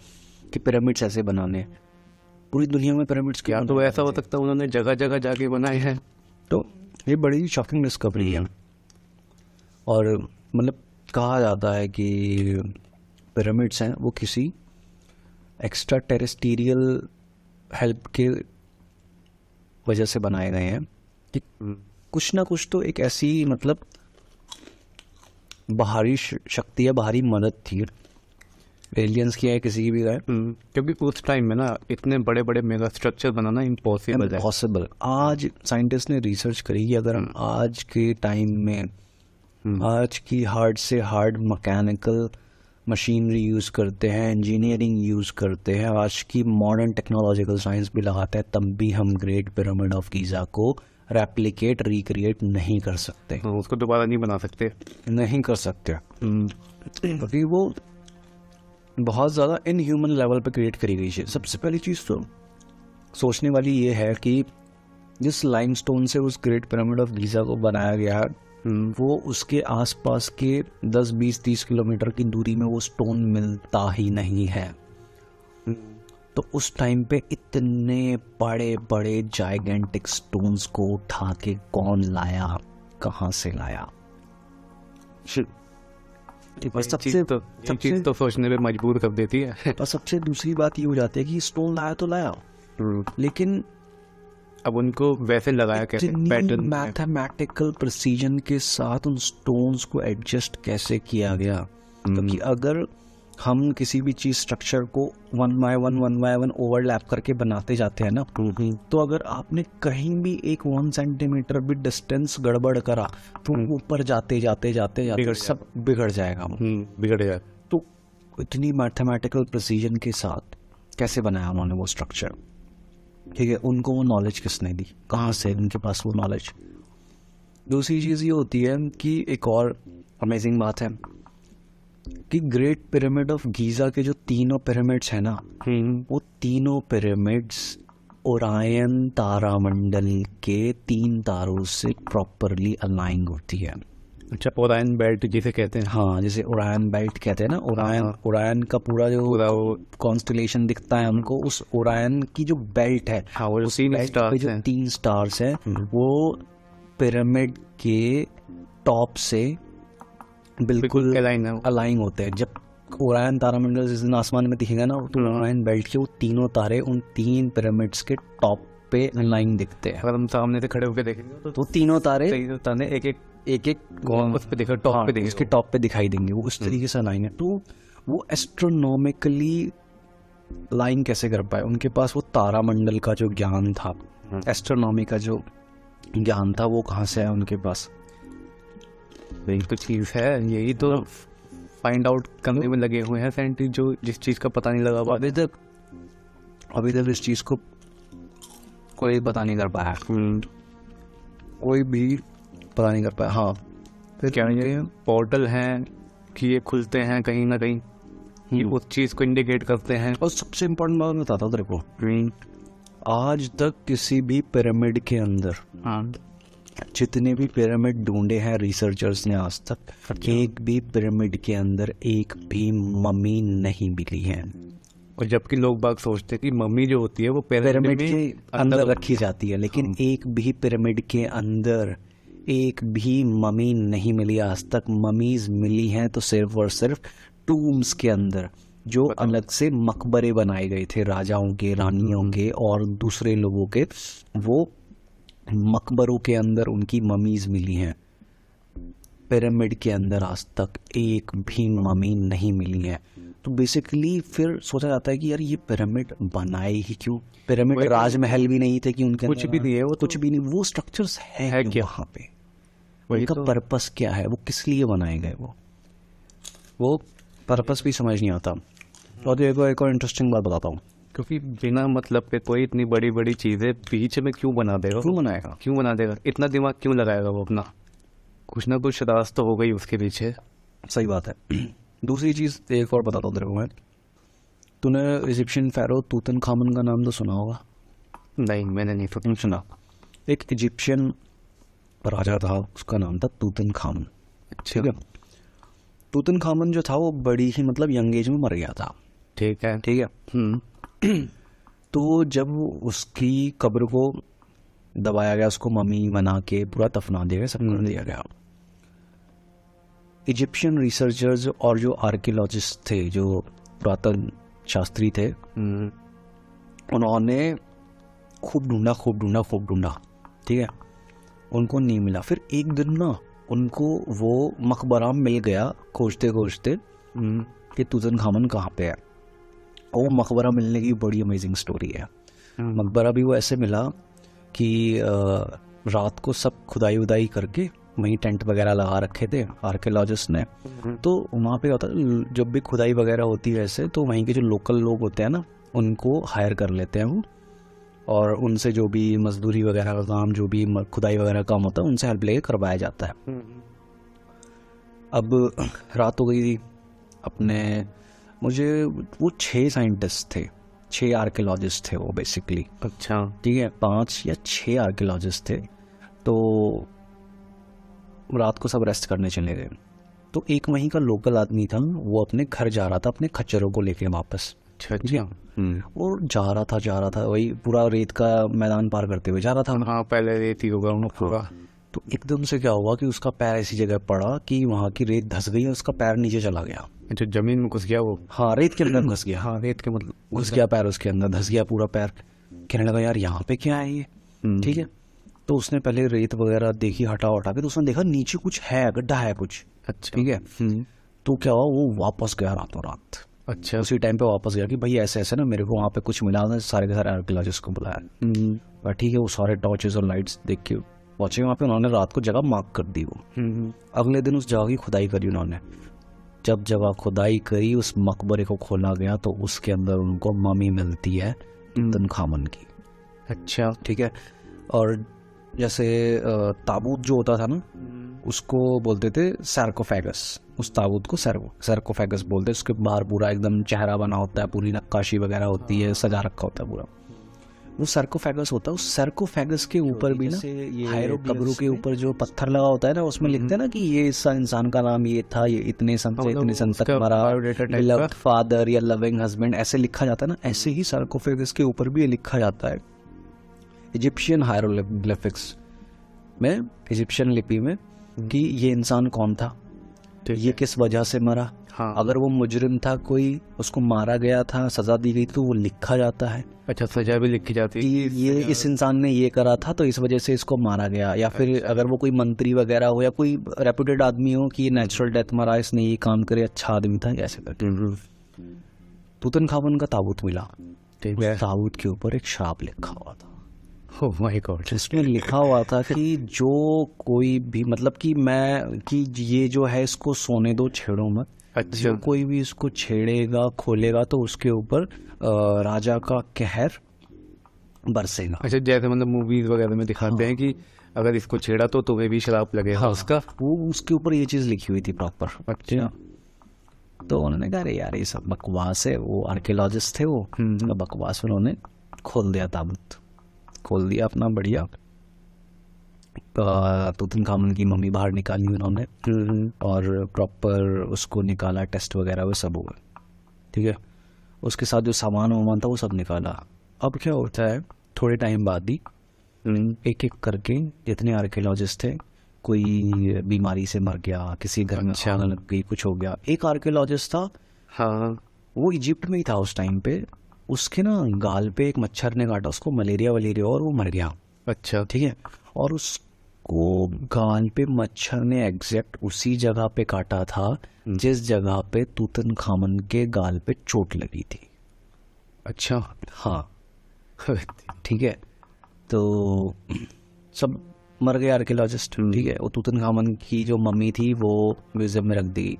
कि पिरामिड्स ऐसे बनाने हैं। पूरी दुनिया में पिरामिड्स क्या तो ऐसा हो सकता है उन्होंने जगह जगह जाके बनाए हैं। तो ये बड़ी शॉकिंग डिस्कवरी है। और मतलब कहा जाता है कि पिरामिड्स हैं वो किसी एक्स्ट्रा टेरेस्टेरियल हेल्प के वजह से बनाए गए हैं, कि कुछ ना कुछ तो एक ऐसी मतलब बाहरी शक्ति या बाहरी मदद थी एलियंस की है, किसी की भी है, क्योंकि उस टाइम में ना इतने बड़े बड़े मेगा स्ट्रक्चर बनाना इम्पॉसिबल है। इम्पॉसिबल। आज साइंटिस्ट ने रिसर्च करी कि अगर हम आज के टाइम में आज की हार्ड से हार्ड मैकेनिकल मशीनरी यूज़ करते हैं, इंजीनियरिंग यूज़ करते हैं, आज की मॉडर्न टेक्नोलॉजिकल साइंस भी लगाते हैं, तब भी हम ग्रेट पिरामिड ऑफ गीज़ा को रेप्लिकेट रिक्रिएट नहीं कर सकते, उसको दोबारा नहीं बना सकते, नहीं कर सकते, क्योंकि वो बहुत ज़्यादा इनह्यूमन लेवल पे क्रिएट करी गई है। सबसे पहली चीज़ तो सोचने वाली ये है कि जिस लाइमस्टोन से उस ग्रेट पिरामिड ऑफ गीज़ा को बनाया गया है, वो उसके आसपास के 10, 20, 30 किलोमीटर की दूरी में वो स्टोन मिलता ही नहीं है। तो उस टाइम पे इतने बड़े बड़े जाइगेंटिक स्टोन्स को उठा के कौन लाया, कहाँ से लाया? और सबसे तो सोचने पे मजबूर कर देती है। और सबसे दूसरी बात ये हो जाती है कि स्टोन लाया तो लाया, लेकिन अब उनको वैसे लगाया कैसे, पैटर्न मैथमेटिकल प्रिसीजन के साथ उन स्टोन्स को एडजस्ट कैसे किया गया? क्योंकि अगर हम किसी भी चीज स्ट्रक्चर को वन बाय वन ओवरलैप करके बनाते जाते हैं ना, तो अगर आपने कहीं भी एक 1 सेंटीमीटर भी डिस्टेंस गड़बड़ करा तो ऊपर जाते जाते जाते जाते सब बिगड़ जाएगा, बिगड़ जाएगा। तो इतनी मैथमेटिकल प्रिसीजन के साथ कैसे बनाया उन्होंने वो स्ट्रक्चर? ठीक है, उनको वो नॉलेज किसने दी, कहाँ से उनके पास वो नॉलेज? दूसरी चीज़ ये होती है कि एक और अमेजिंग बात है कि ग्रेट पिरामिड ऑफ गीज़ा के जो तीनों पिरामिड्स हैं ना, वो तीनों पिरामिड्स ओरायन तारामंडल के 3 तारों से प्रॉपरली अलाइन होती है। अच्छा, ओरायन बेल्ट जिसे कहते हैं। हाँ, जैसे ओरायन बेल्ट कहते हैं ना, ओरायन का पूरा जो कॉन्स्टलेशन दिखता है हमको, उस ओरायन की जो बेल्ट है, हाँ, वो उस बेल्ट पे जो 3 स्टार्स हैं, वो पिरामिड के टॉप से बिल्कुल अलाइन होते हैं। जब ओरायन तारामंडल जिस दिन आसमान में दिखेगा ना, तो ओरायन बेल्ट के वो तीनों तारे उन 3 पिरामिड्स के टॉप पे अलाइन दिखते हैं। अगर हम सामने से खड़े होकर देखेंगे तो तीनों तारे एक उस पे देखो, टॉप पे, उसके टॉप पे दिखाई देंगे, वो उस तरीके से लाइन है। तो वो एस्ट्रोनॉमिकली लाइन कैसे कर पाए? उनके पास वो तारामंडल का जो ज्ञान था, एस्ट्रोनॉमी का जो ज्ञान था, वो कहाँ से है उनके पास? यही तो चीज़ है, यही तो फाइंड आउट करने में लगे हुए हैं साइंटिस्ट, जो जिस चीज़ का पता नहीं लगा। अभी तक इस चीज़ को कोई पता नहीं कर पाया, कोई भी पता नहीं कर पाया। हाँ, फिर क्या ये पोर्टल हैं कि ये खुलते हैं कहीं ना कहीं, ये उस चीज़ को इंडिकेट करते हैं। और सबसे इम्पोर्टेंट बात बताता हूँ तेरे को, आज तक किसी भी पिरामिड के अंदर जितने भी पिरामिड ढूंढे हैं रिसर्चर्स ने आज तक, एक भी पिरामिड के अंदर एक भी मम्मी नहीं मिली है। और जबकि लोग बाग सोचते हैं कि मम्मी जो होती है वो पिरामिड के अंदर रखी जाती है, लेकिन एक भी पिरामिड के अंदर एक भी मम्मी नहीं मिली आज तक। मम्मीज मिली हैं तो सिर्फ और सिर्फ टूम्स के अंदर, जो अलग से मकबरे बनाए गए थे राजाओं के, रानियों के और दूसरे लोगों के, वो मकबरों के अंदर उनकी मम्मीज मिली हैं। पिरामिड के अंदर आज तक एक भी मम्मी नहीं मिली है। तो बेसिकली फिर सोचा जाता है कि यार ये पिरामिड बनाए ही क्यों? पिरामिड राजमहल भी नहीं थे कि उनके कुछ भी नहीं है, वो कुछ भी नहीं, वो स्ट्रक्चर्स है क्या वहाँ पे? उनका पर्पस क्या है? वो किस लिए बनाए गए? वो पर्पस भी समझ नहीं आता। और देखो एक और इंटरेस्टिंग बात बताता हूँ, क्योंकि बिना मतलब के कोई इतनी बड़ी बड़ी चीज़ें बीच में क्यों बना देगा? क्यों बना देगा? इतना दिमाग क्यों लगाएगा वो अपना? कुछ ना कुछ राज तो हो गई उसके पीछे। सही बात है। दूसरी चीज़ एक और बताता हूँ तेरे को मैं, तूने इजिप्शियन फ़ाराओ तूतनखामन का नाम तो सुना होगा? नहीं, मैंने नहीं सुना। एक इजिप्शियन राजा था, उसका नाम था तूतनखामन। ठीक है, तूतनखामन जो था वो बड़ी ही मतलब यंग एज में मर गया था। ठीक है। तो जब उसकी कब्र को दबाया गया, उसको मम्मी बना के पूरा दफना दिया गया, सब कर दिया गया। इजिप्शियन रिसर्चर्स और जो आर्कियोलॉजिस्ट थे, जो पुरातन शास्त्री थे, उन्होंने खूब ढूंढा, ठीक है, उनको नहीं मिला। फिर एक दिन ना उनको वो मकबरा मिल गया खोजते खोजते, कि तुतनखामन कहाँ पे है। और वो मकबरा मिलने की बड़ी अमेजिंग स्टोरी है। मकबरा भी वो ऐसे मिला कि रात को सब खुदाई उदाई करके वहीं टेंट वगैरह लगा रखे थे आर्कियोलॉजिस्ट ने। तो वहाँ पे होता है जब भी खुदाई वगैरह होती है ऐसे, तो वहीं के जो लोकल लोग होते हैं ना उनको हायर कर लेते हैं वो, और उनसे जो भी मजदूरी वगैरह का काम, जो भी खुदाई वगैरह काम होता है उनसे हेल्प लेके करवाया जाता है। अब रात हो गई थी अपने, मुझे वो 6 साइंटिस्ट थे, 6 आर्कियोलॉजिस्ट थे वो बेसिकली। अच्छा, ठीक है, 5 या 6 आर्कियोलॉजिस्ट थे। तो रात को सब रेस्ट करने चले गए। तो एक वहीं का लोकल आदमी था, वो अपने घर जा रहा था अपने खच्चरों को लेके वापस। अच्छा और जा रहा था वही पूरा रेत का मैदान पार करते हुए जा रहा था। हाँ, पहले रेत ही होगा उन्होंने पूरा। तो एकदम से क्या हुआ कि उसका पैर ऐसी जगह पड़ा कि वहाँ की रेत धंस गई और उसका पैर नीचे चला गया। अच्छा, जमीन में घुस गया वो। हाँ, रेत के अंदर घुस गया। हाँ, रेत के मतलब घुस गया पैर उसके अंदर, धंस गया पूरा पैर। कहने लगा यार यहाँ पे क्या है ये। ठीक है, तो उसने पहले रेत वगैरह देखी हटा के, तो उसने देखा नीचे कुछ है, गड्ढा है कुछ। अच्छा, ठीक है, तो क्या हुआ, वो वापस गया रातों रात। अच्छा, उसी टाइम पे वापस गया कि भाई ऐसे ऐसे ना मेरे को वहाँ पे कुछ मिला, सारे के सारे आर्कियोलॉजिस्ट को बुलाया। पर ठीक है, वो सारे टॉर्चेस और लाइट्स देख के पहुंचे वहाँ पे। उन्होंने रात को जगह मार्क कर दी वो। अगले दिन उस जगह की खुदाई करी उन्होंने। जब जगह खुदाई करी, उस मकबरे को खोला गया तो उसके अंदर उनको मम्मी मिलती है तुतनखामन की। अच्छा, ठीक है, और जैसे ताबूत जो होता था ना उसको बोलते थे सार्कोफेगस। उस ताबूत को सार्कोफेगस बोलते हैं। उसके बाहर पूरा एकदम चेहरा बना होता है, पूरी नक्काशी वगैरह होती है, सजा रखा होता है पूरा, वो सार्कोफेगस होता है। उस सार्कोफेगस के ऊपर भी ना कब्रों के ऊपर जो पत्थर लगा होता है ना, उसमें लिखते हैं ना कि ये इस इंसान का नाम ये था, ये इतने सन से इतने सन तक मरा, लव्ड फादर या लविंग हस्बैंड, ऐसे लिखा जाता है ना। ऐसे ही सार्कोफेगस के ऊपर भी ये लिखा जाता है इजिप्शियन हायरोग्लिफिक्स में, इजिप्शियन लिपि में, कि ये इंसान कौन था, ये किस वजह से मरा। हाँ। अगर वो मुजरिम था, कोई उसको मारा गया था, सजा दी गई, तो वो लिखा जाता है। अच्छा, सजा भी लिखी जाती है कि ये इस इंसान ने ये करा था तो इस वजह से इसको मारा गया। या फिर अगर वो कोई मंत्री वगैरह हो या कोई रेपुटेड आदमी हो कि नेचुरल डेथ मरा, इसने ये काम करे, अच्छा आदमी था, ऐसे करके। तुतनखामन का ताबूत मिला, ताबूत के ऊपर एक श्राप लिखा हुआ था। Oh my God. जिसमें लिखा हुआ था कि जो कोई भी, मतलब कि ये जो है इसको सोने दो, छेड़ो मत। अच्छा, जो कोई भी इसको छेड़ेगा, खोलेगा, तो उसके ऊपर राजा का कहर बरसेगा। अच्छा, जैसे मतलब मूवीज वगैरह में दिखाते हैं कि अगर इसको छेड़ा तो तुम्हें भी श्राप लगेगा उसका। वो उसके ऊपर ये चीज लिखी हुई थी प्रॉपर। अच्छा, तो उन्होंने कहा अरे यार ये सब बकवास है। वो आर्कियोलॉजिस्ट थे, वो बकवास, उन्होंने खोल दिया ताबूत, खोल दिया अपना बढ़िया। तुतनखामन की मम्मी बाहर निकाली उन्होंने, और प्रॉपर उसको निकाला, टेस्ट वगैरह वो सब हुआ। ठीक है, उसके साथ जो सामान वामान था वो सब निकाला। अब क्या होता है, थोड़े टाइम बाद ही एक एक करके जितने आर्कियोलॉजिस्ट थे, कोई बीमारी से मर गया, किसी घर में आग लग गई, कुछ हो गया। एक आर्कियोलॉजिस्ट था, हाँ, वो इजिप्ट में ही था उस टाइम पे। उसके ना गाल पे एक मच्छर ने काटा, उसको मलेरिया और वो मर गया। अच्छा, ठीक है, और उसको गाल पे मच्छर ने एग्जैक्ट उसी जगह पे काटा था जिस जगह पे तुतनखामन के गाल पे चोट लगी थी। अच्छा, हाँ ठीक है, तो सब मर गए आर्कियोलॉजिस्ट। ठीक है, वो तुतनखामन की जो मम्मी थी वो म्यूजियम में रख दी।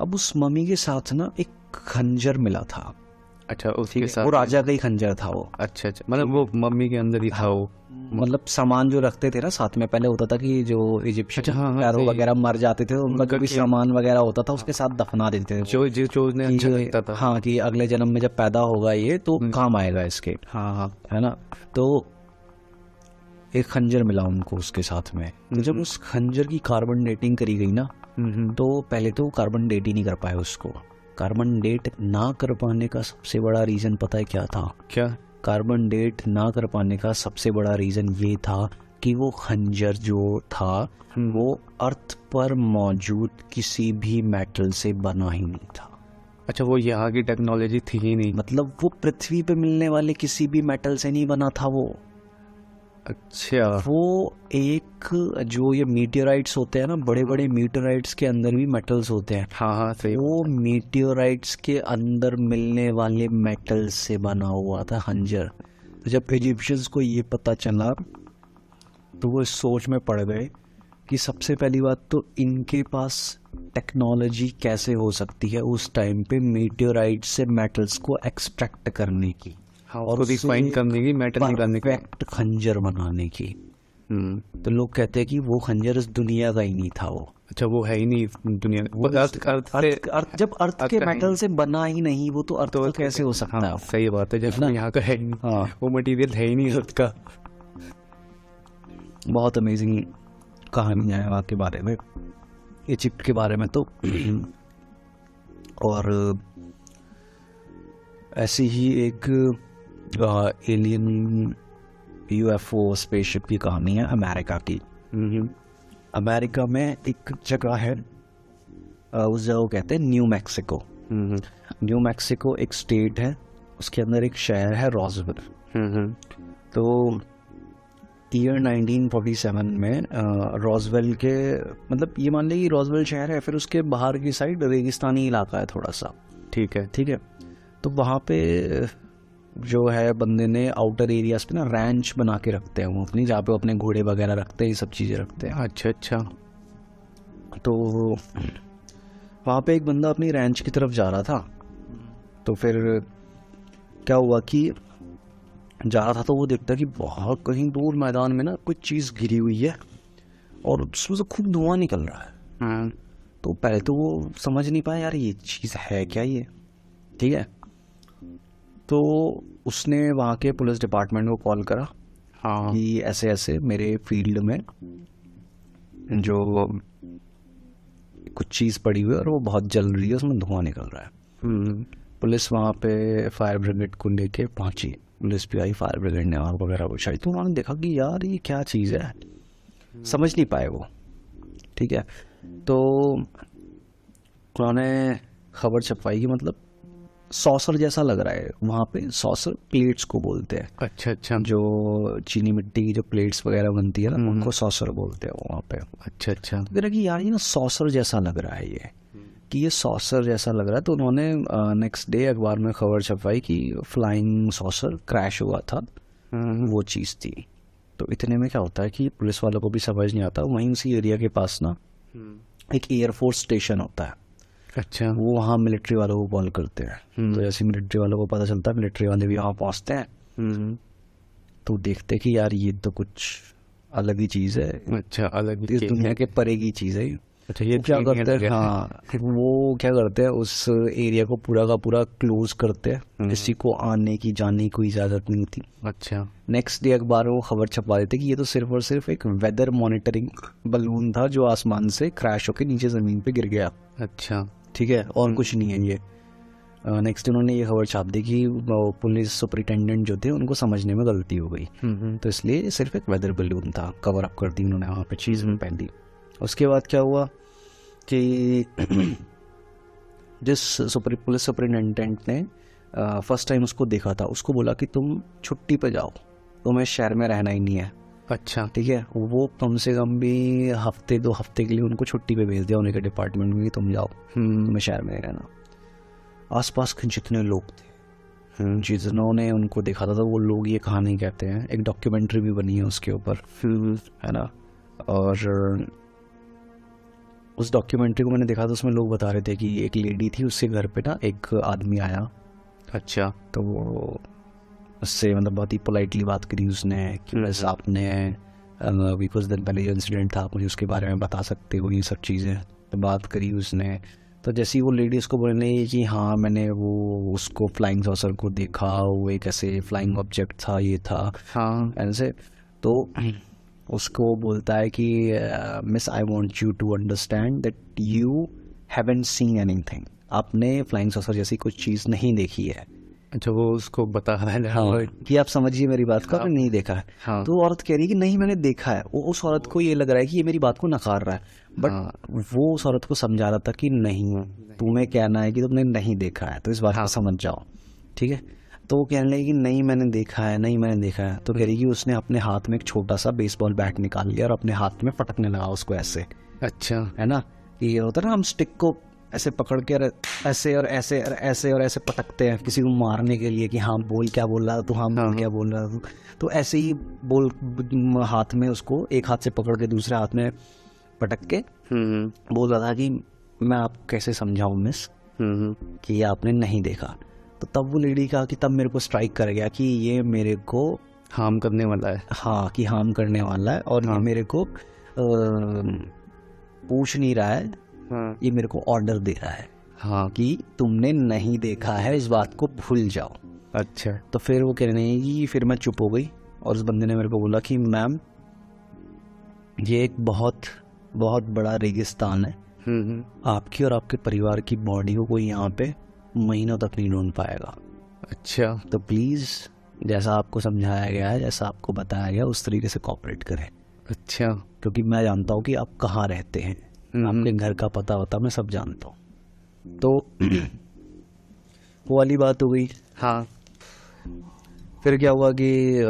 अब उस मम्मी के साथ ना एक खंजर मिला था। अच्छा, उसके साथ वो राजा का ही खंजर था वो। अच्छा, मतलब वो मम्मी के अंदर ही था वो। मतलब सामान जो रखते थे ना साथ में, पहले होता था कि जो इजिप्शियन पैरों वगैरह मर जाते थे, उनका जो भी सामान वगैरह होता था उसके साथ दफना देते थे। जो ने अच्छा लगता था। हाँ, कि अगले जन्म में जब पैदा होगा ये तो काम आएगा इसके। हाँ, है ना। तो एक खंजर मिला उनको उसके साथ में। तो जब उस खंजर की कार्बन डेटिंग करी गई ना, तो पहले तो कार्बन डेट ही नहीं कर पाए उसको। कार्बन डेट ना कर पाने का सबसे बड़ा रीजन पता है क्या था? क्या? कार्बन डेट ना कर पाने का सबसे बड़ा रीजन ये था कि वो खंजर जो था वो अर्थ पर मौजूद किसी भी मेटल से बना ही नहीं था। अच्छा, वो यहाँ की टेक्नोलॉजी थी ही नहीं। मतलब वो पृथ्वी पे मिलने वाले किसी भी मेटल से नहीं बना था वो। अच्छा। वो एक जो ये मीटियोराइट्स होते हैं ना, बड़े बड़े मीटियोराइट्स के अंदर भी मेटल्स होते हैं। हाँ हाँ सही। वो मीटियोराइट्स के अंदर मिलने वाले मेटल से बना हुआ था खंजर। तो जब इजिप्शियंस को ये पता चला तो वो इस सोच में पड़ गए कि सबसे पहली बात तो इनके पास टेक्नोलॉजी कैसे हो सकती है उस टाइम पे मीटियोराइट से मेटल्स को एक्सट्रैक्ट करने की, हाँ, और रिफाइन करने की, मेटल निकालने की, परफेक्ट खंजर बनाने की। तो लोग कहते हैं कि वो खंजर इस दुनिया का ही नहीं था वो। अच्छा, वो है ही नहीं दुनिया में, वो जब अर्थ के मेटल से बना ही नहीं वो, तो अर्थ तो कैसे हो सकता है? हाँ, सही बात है, जब यहाँ का है ही नहीं। हाँ, वो मटेरियल है ही नहीं अर्थ का। बहुत अमेजिंग कहानी है वहाँ के बारे में, इजिप्ट के बारे में तो। और ऐसी ही एक एलियन यूएफओ स्पेसशिप की कहानी है अमेरिका की। अमेरिका में एक जगह है, उस जगह को कहते हैं न्यू मैक्सिको। न्यू मैक्सिको एक स्टेट है, उसके अंदर एक शहर है रॉसवेल। तो ईयर 1947 में रॉसवेल के, मतलब ये मान लीजिए रॉसवेल शहर है, फिर उसके बाहर की साइड रेगिस्तानी इलाका है थोड़ा सा। ठीक है। ठीक है, तो वहाँ पे जो है बंदे ने आउटर एरियाज पे ना रैंच बना के रखते हैं वो अपनी, जहाँ पे वो अपने घोड़े वगैरह रखते हैं, ये सब चीज़ें रखते हैं। अच्छा अच्छा। तो वहाँ पे एक बंदा अपनी रैंच की तरफ जा रहा था। तो फिर क्या हुआ कि जा रहा था तो वो देखता कि बहुत कहीं दूर मैदान में ना कुछ चीज़ गिरी हुई है और उसमें से खूब धुआं निकल रहा है। तो पहले तो वो समझ नहीं पाया यार ये चीज़ है क्या ये। ठीक है, तो उसने वहाँ के पुलिस डिपार्टमेंट को कॉल करा। हाँ। कि ऐसे ऐसे मेरे फील्ड में जो कुछ चीज़ पड़ी हुई है और वो बहुत जल रही है, उसमें धुआं निकल रहा है। पुलिस वहाँ पे फायर ब्रिगेड को लेके पहुंची, पुलिस भी आई, फायर ब्रिगेड ने आग वगैरह बुझाई। तो उन्होंने देखा कि यार ये क्या चीज़ है, समझ नहीं पाए वो। ठीक है, तो उन्होंने खबर छपवाई कि मतलब सॉसर जैसा लग रहा है। वहाँ पे सॉसर प्लेट्स को बोलते हैं। अच्छा अच्छा। जो चीनी मिट्टी की जो प्लेट्स वगैरह बनती है ना, उनको सॉसर बोलते हैं वहाँ पे। अच्छा अच्छा। तो कह रहा कि यार ये ना सॉसर जैसा लग रहा है ये, कि ये सॉसर जैसा लग रहा है। तो उन्होंने नेक्स्ट डे अखबार में खबर छपवाई कि फ्लाइंग सॉसर क्रैश हुआ था, वो चीज़ थी। तो इतने में क्या होता है कि पुलिस वालों को भी समझ नहीं आता, वहीं उसी एरिया के पास ना एक एयरफोर्स स्टेशन होता है। अच्छा। वो वहाँ मिलिट्री वालों को कॉल करते हैं। तो जैसे मिलिट्री वालों को पता चलता है, मिलिट्री वाले भी वहाँ पहुँचते हैं। तो देखते कि यार ये तो कुछ अलग ही चीज़ है। अच्छा, अलग इस दुनिया के परे की चीज़ है। अच्छा, ये क्या करते हैं, हाँ वो क्या करते हैं, उस एरिया को पूरा का पूरा क्लोज करते हैं, किसी को आने की जाने की कोई इजाज़त नहीं थी। अच्छा। नेक्स्ट डे अखबार में वो खबर छपवा देते कि ये तो सिर्फ और सिर्फ एक वेदर मॉनिटरिंग बलून था जो आसमान से क्रैश होकर नीचे ज़मीन पे गिर गया। अच्छा। ठीक है, और कुछ नहीं है ये। नेक्स्ट डे उन्होंने ये खबर छाप दी कि पुलिस सुपरिटेंडेंट जो थे उनको समझने में गलती हो गई, तो इसलिए सिर्फ एक वेदर बलून था, कवर अप कर दी उन्होंने वहाँ पे चीज़ में पहन। उसके बाद क्या हुआ कि जिस पुलिस सुपरिटेंडेंट ने फर्स्ट टाइम उसको देखा था, उसको बोला कि तुम छुट्टी पे जाओ, तुम्हें शहर में रहना ही नहीं है। अच्छा। ठीक है, वो कम से कम भी हफ्ते 2 हफ्ते के लिए उनको छुट्टी पे भेज दिया उनके डिपार्टमेंट में कि तुम जाओ, तुम्हें शहर में नहीं रहना। आसपास के जितने लोग थे, जिन्होंने उनको देखा था, तो वो लोग ये कहानी कहते हैं, एक डॉक्यूमेंट्री भी बनी है उसके ऊपर, है ना। और उस डॉक्यूमेंट्री को मैंने देखा तो उसमें लोग बता रहे थे कि एक लेडी थी, उसके घर पे ना एक आदमी आया। अच्छा। तो वो उससे मतलब बहुत ही पोलाइटली बात करी उसने कि बस आपने अभी कुछ दिन पहले जो इंसिडेंट था आप मुझे उसके बारे में बता सकते हो, ये सब चीज़ें तो बात करी उसने। तो जैसे ही वो लेडी उसको बोलने लगी कि हाँ मैंने वो उसको फ्लाइंग सॉसर को देखा, वो एक ऐसे फ्लाइंग ऑब्जेक्ट था, ये था, हाँ ऐसे। तो उसको बोलता है कि miss I want you to understand that you haven't seen anything, आपने फ्लाइंग सॉसर जैसी कुछ चीज़ नहीं देखी है। अच्छा, वो उसको बता रहा है। हाँ, कि आप समझिए मेरी बात को, आपने नहीं देखा है। हाँ। तो औरत कह रही है कि नहीं मैंने देखा है। वो उस औरत को ये लग रहा है कि ये मेरी बात को नकार रहा है, बट वो उस औरत को समझा रहा था कि नहीं, तुम्हें कहना है कि तुमने नहीं देखा है, तो इस बात को समझ जाओ। ठीक है, तो वो कहने लगी कि नहीं मैंने देखा है, नहीं मैंने देखा है। तो कह रही कि उसने अपने हाथ में एक छोटा सा बेसबॉल बैट निकाल लिया और अपने हाथ में पटकने लगा उसको ऐसे, अच्छा, है ना, कि ये होता है ना हम स्टिक को ऐसे पकड़ के ऐसे और ऐसे और ऐसे और ऐसे पटकते हैं किसी को मारने के लिए कि हाँ बोल क्या बोल रहा था तू, हाँ बोल क्या बोल रहा था। तो ऐसे ही बोल हाथ में उसको एक हाथ से पकड़ के दूसरे हाथ में पटक के बोल रहा था कि मैं आपको कैसे समझाऊं मिस कि ये आपने नहीं देखा। तो तब वो लेडी कहा कि तब मेरे को स्ट्राइक कर गया कि ये मेरे को हार्म करने वाला है। हाँ, कि हार्म करने वाला है और ये मेरे को पूछ नहीं रहा है, ये मेरे को ऑर्डर दे रहा है हाँ कि तुमने नहीं देखा है, इस बात को भूल जाओ। अच्छा, तो फिर वो कहने लगी, फिर मैं चुप हो गई और उस बंदे ने मेरे को बोला कि मैम ये एक बहुत बहुत बड़ा रेगिस्तान है, आपकी और आपके परिवार की बॉडी को कोई यहाँ पे महीनों तक नहीं ढूंढ पाएगा। अच्छा, तो प्लीज़ जैसा आपको समझाया गया है, जैसा आपको बताया गया उस तरीके से कोऑपरेट करें, अच्छा, क्योंकि मैं जानता हूँ कि आप कहाँ रहते हैं, आपके घर का पता वता मैं सब जानता हूँ। तो वो वाली बात हो गई। हाँ, फिर क्या हुआ कि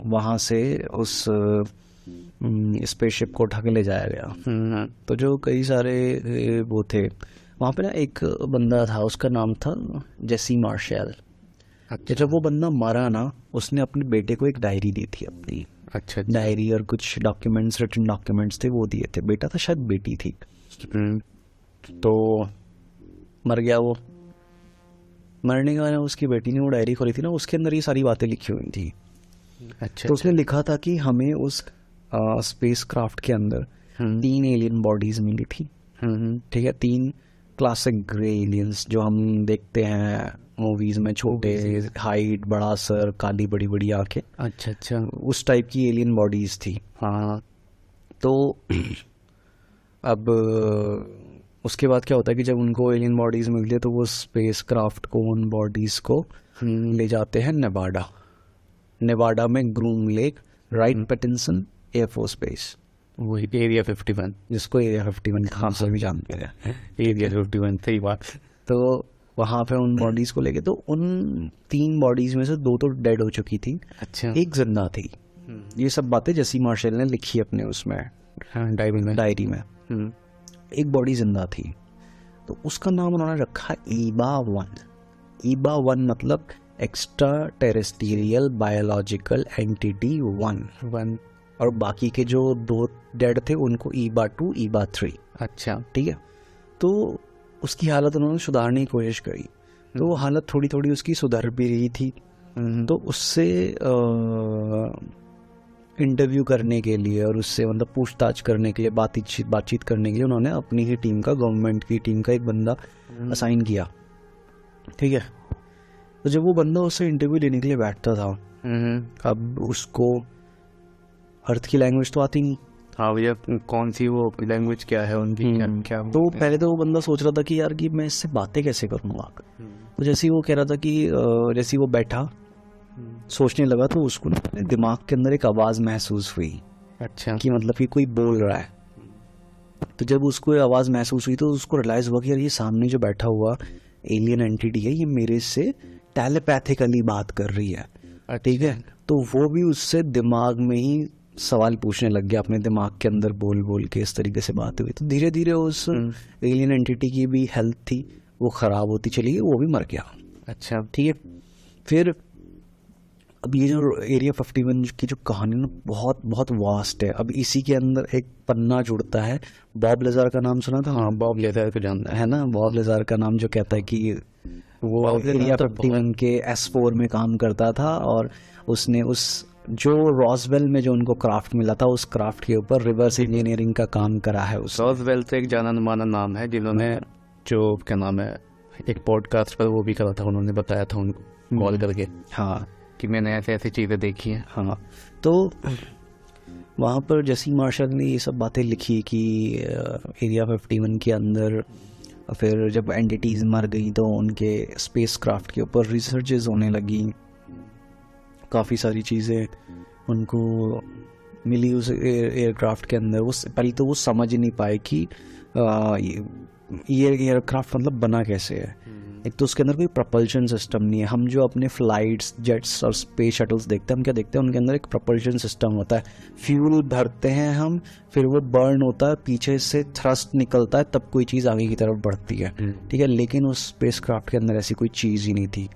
वहाँ से उस स्पेसशिप को उठा के ले जाया गया। तो जो कई सारे वो थे वहाँ पे ना, एक बंदा था उसका नाम था जेसी मार्शल। अच्छा, जब वो बंदा मरा ना, उसने अपने बेटे को एक डायरी दी थी अपनी, अच्छा, डायरी और कुछ डॉक्यूमेंट्स, रिटन डॉक्यूमेंट्स थे वो दिए थे। बेटा था शायद बेटी थी। तो मर गया वो। मरने के बाद उसकी बेटी ने वो डायरी खोली थी ना, उसके अंदर ये सारी बातें लिखी हुई थी। अच्छा, तो उसने लिखा था कि हमें उस स्पेस क्राफ्ट के अंदर 3 एलियन बॉडीज मिली थी। ठीक है, 3 क्लासिक ग्रे एलियंस जो हम देखते हैं मूवीज में, छोटे, हाइट, बड़ा सर, काली बड़ी बड़ी आंखें, अच्छा, अच्छा, उस टाइप की एलियन बॉडीज थी। हाँ, तो अब उसके बाद क्या होता है कि जब उनको एलियन बॉडीज मिलती है तो वो स्पेस क्राफ्ट को, उन बॉडीज को ले जाते हैं नेवाडा में groom lake, right Pattinson air force base, वही एरिया 51, जिसको एरिया 51 के नाम से भी जानते हैं। एरिया 51, सही बात। तो वहाँ पे उन बॉडीज को लेके, तो उन 3 बॉडीज में से 2 तो डेड हो चुकी थी, अच्छा, एक जिंदा थी। ये सब बातें जेसी मार्शल ने लिखी अपने उसमें डायरी में। एक बॉडी जिंदा थी, तो उसका नाम उन्होंने रखा ईबा-1। ईबा-1 मतलब एक्स्ट्रा टेरेस्ट्रियल बायोलॉजिकल एंटिटी 1, और बाकी के जो 2 डेड थे उनको ईबा-2, ईबा-3। अच्छा, ठीक है। तो उसकी हालत उन्होंने सुधारने की कोशिश करी, तो वो हालत थोड़ी थोड़ी उसकी सुधर भी रही थी। तो उससे इंटरव्यू करने के लिए और उससे मतलब पूछताछ करने के लिए, बातचीत करने के लिए उन्होंने अपनी ही टीम का, गवर्नमेंट की टीम का एक बंदा असाइन किया। ठीक है। तो जब वो बंदा उससे इंटरव्यू लेने के लिए बैठता था, अब उसको अर्थ की लैंग्वेज तो आती नहीं। हाँ भैया, कौन सी वो लैंग्वेज क्या है उनकी, क्या तो पहले तो वो बंदा सोच रहा था कि यार कि मैं इससे बातें कैसे करूँगा। तो जैसे ही वो कह रहा था कि जैसे ही वो बैठा सोचने लगा, तो उसको ना दिमाग के अंदर एक आवाज़ महसूस हुई। अच्छा, कि मतलब कि कोई बोल रहा है। तो जब उसको ये आवाज़ महसूस हुई तो उसको रियलाइज़ हुआ कि यार ये सामने जो बैठा हुआ एलियन एंटिटी है, ये मेरे से टेलीपैथिकली बात कर रही है। ठीक है। तो वो भी उससे दिमाग में ही सवाल पूछने लग गया, अपने दिमाग के अंदर बोल बोल के इस तरीके से बात हुई। तो धीरे धीरे उस एलियन एंटिटी की भी हेल्थ थी वो ख़राब होती चली गई, वो भी मर गया। अच्छा, ठीक है। फिर अब ये जो एरिया 51 की जो कहानी ना बहुत बहुत वास्ट है। अब इसी के अंदर एक पन्ना जुड़ता है। बॉब लेज़ार का नाम सुना था? हाँ, बॉब लेज़ार को जानता है ना। बॉब लेज़ार का नाम जो कहता है कि वो एरिया 51 के S4 में काम करता था और उसने उस जो रॉसवेल में जो उनको क्राफ्ट मिला था, उस क्राफ्ट के ऊपर रिवर्स इंजीनियरिंग का काम करा है। उस रॉसवेल तो एक जाना माना नाम है, जिन्होंने जो क्या नाम है एक पॉडकास्ट पर वो भी करा था, उन्होंने बताया था उनको कॉल करके, हाँ, कि मैंने ऐसे ऐसी चीज़ें देखी हैं। हाँ। तो वहाँ पर जेसी मार्शल ने ये सब बातें लिखी कि एरिया 51 के अंदर फिर जब एंटिटीज़ मर गई तो उनके स्पेस क्राफ्ट के ऊपर रिसर्चेज होने लगी। काफ़ी सारी चीज़ें उनको मिली उस एयरक्राफ्ट के अंदर। वो पहले तो वो समझ ही नहीं पाए कि ये एयरक्राफ्ट मतलब बना कैसे है। एक तो उसके अंदर कोई प्रपल्शन सिस्टम नहीं है। हम जो अपने फ्लाइट्स, जेट्स और स्पेस शटल्स देखते हैं, हम क्या देखते हैं, उनके अंदर एक प्रपल्शन सिस्टम होता है। फ्यूल भरते हैं हम, फिर वो बर्न होता है, पीछे से थ्रस्ट निकलता है, तब कोई चीज़ आगे की तरफ बढ़ती है, ठीक है। लेकिन उस स्पेस क्राफ्ट के अंदर ऐसी कोई चीज़ ही नहीं थी।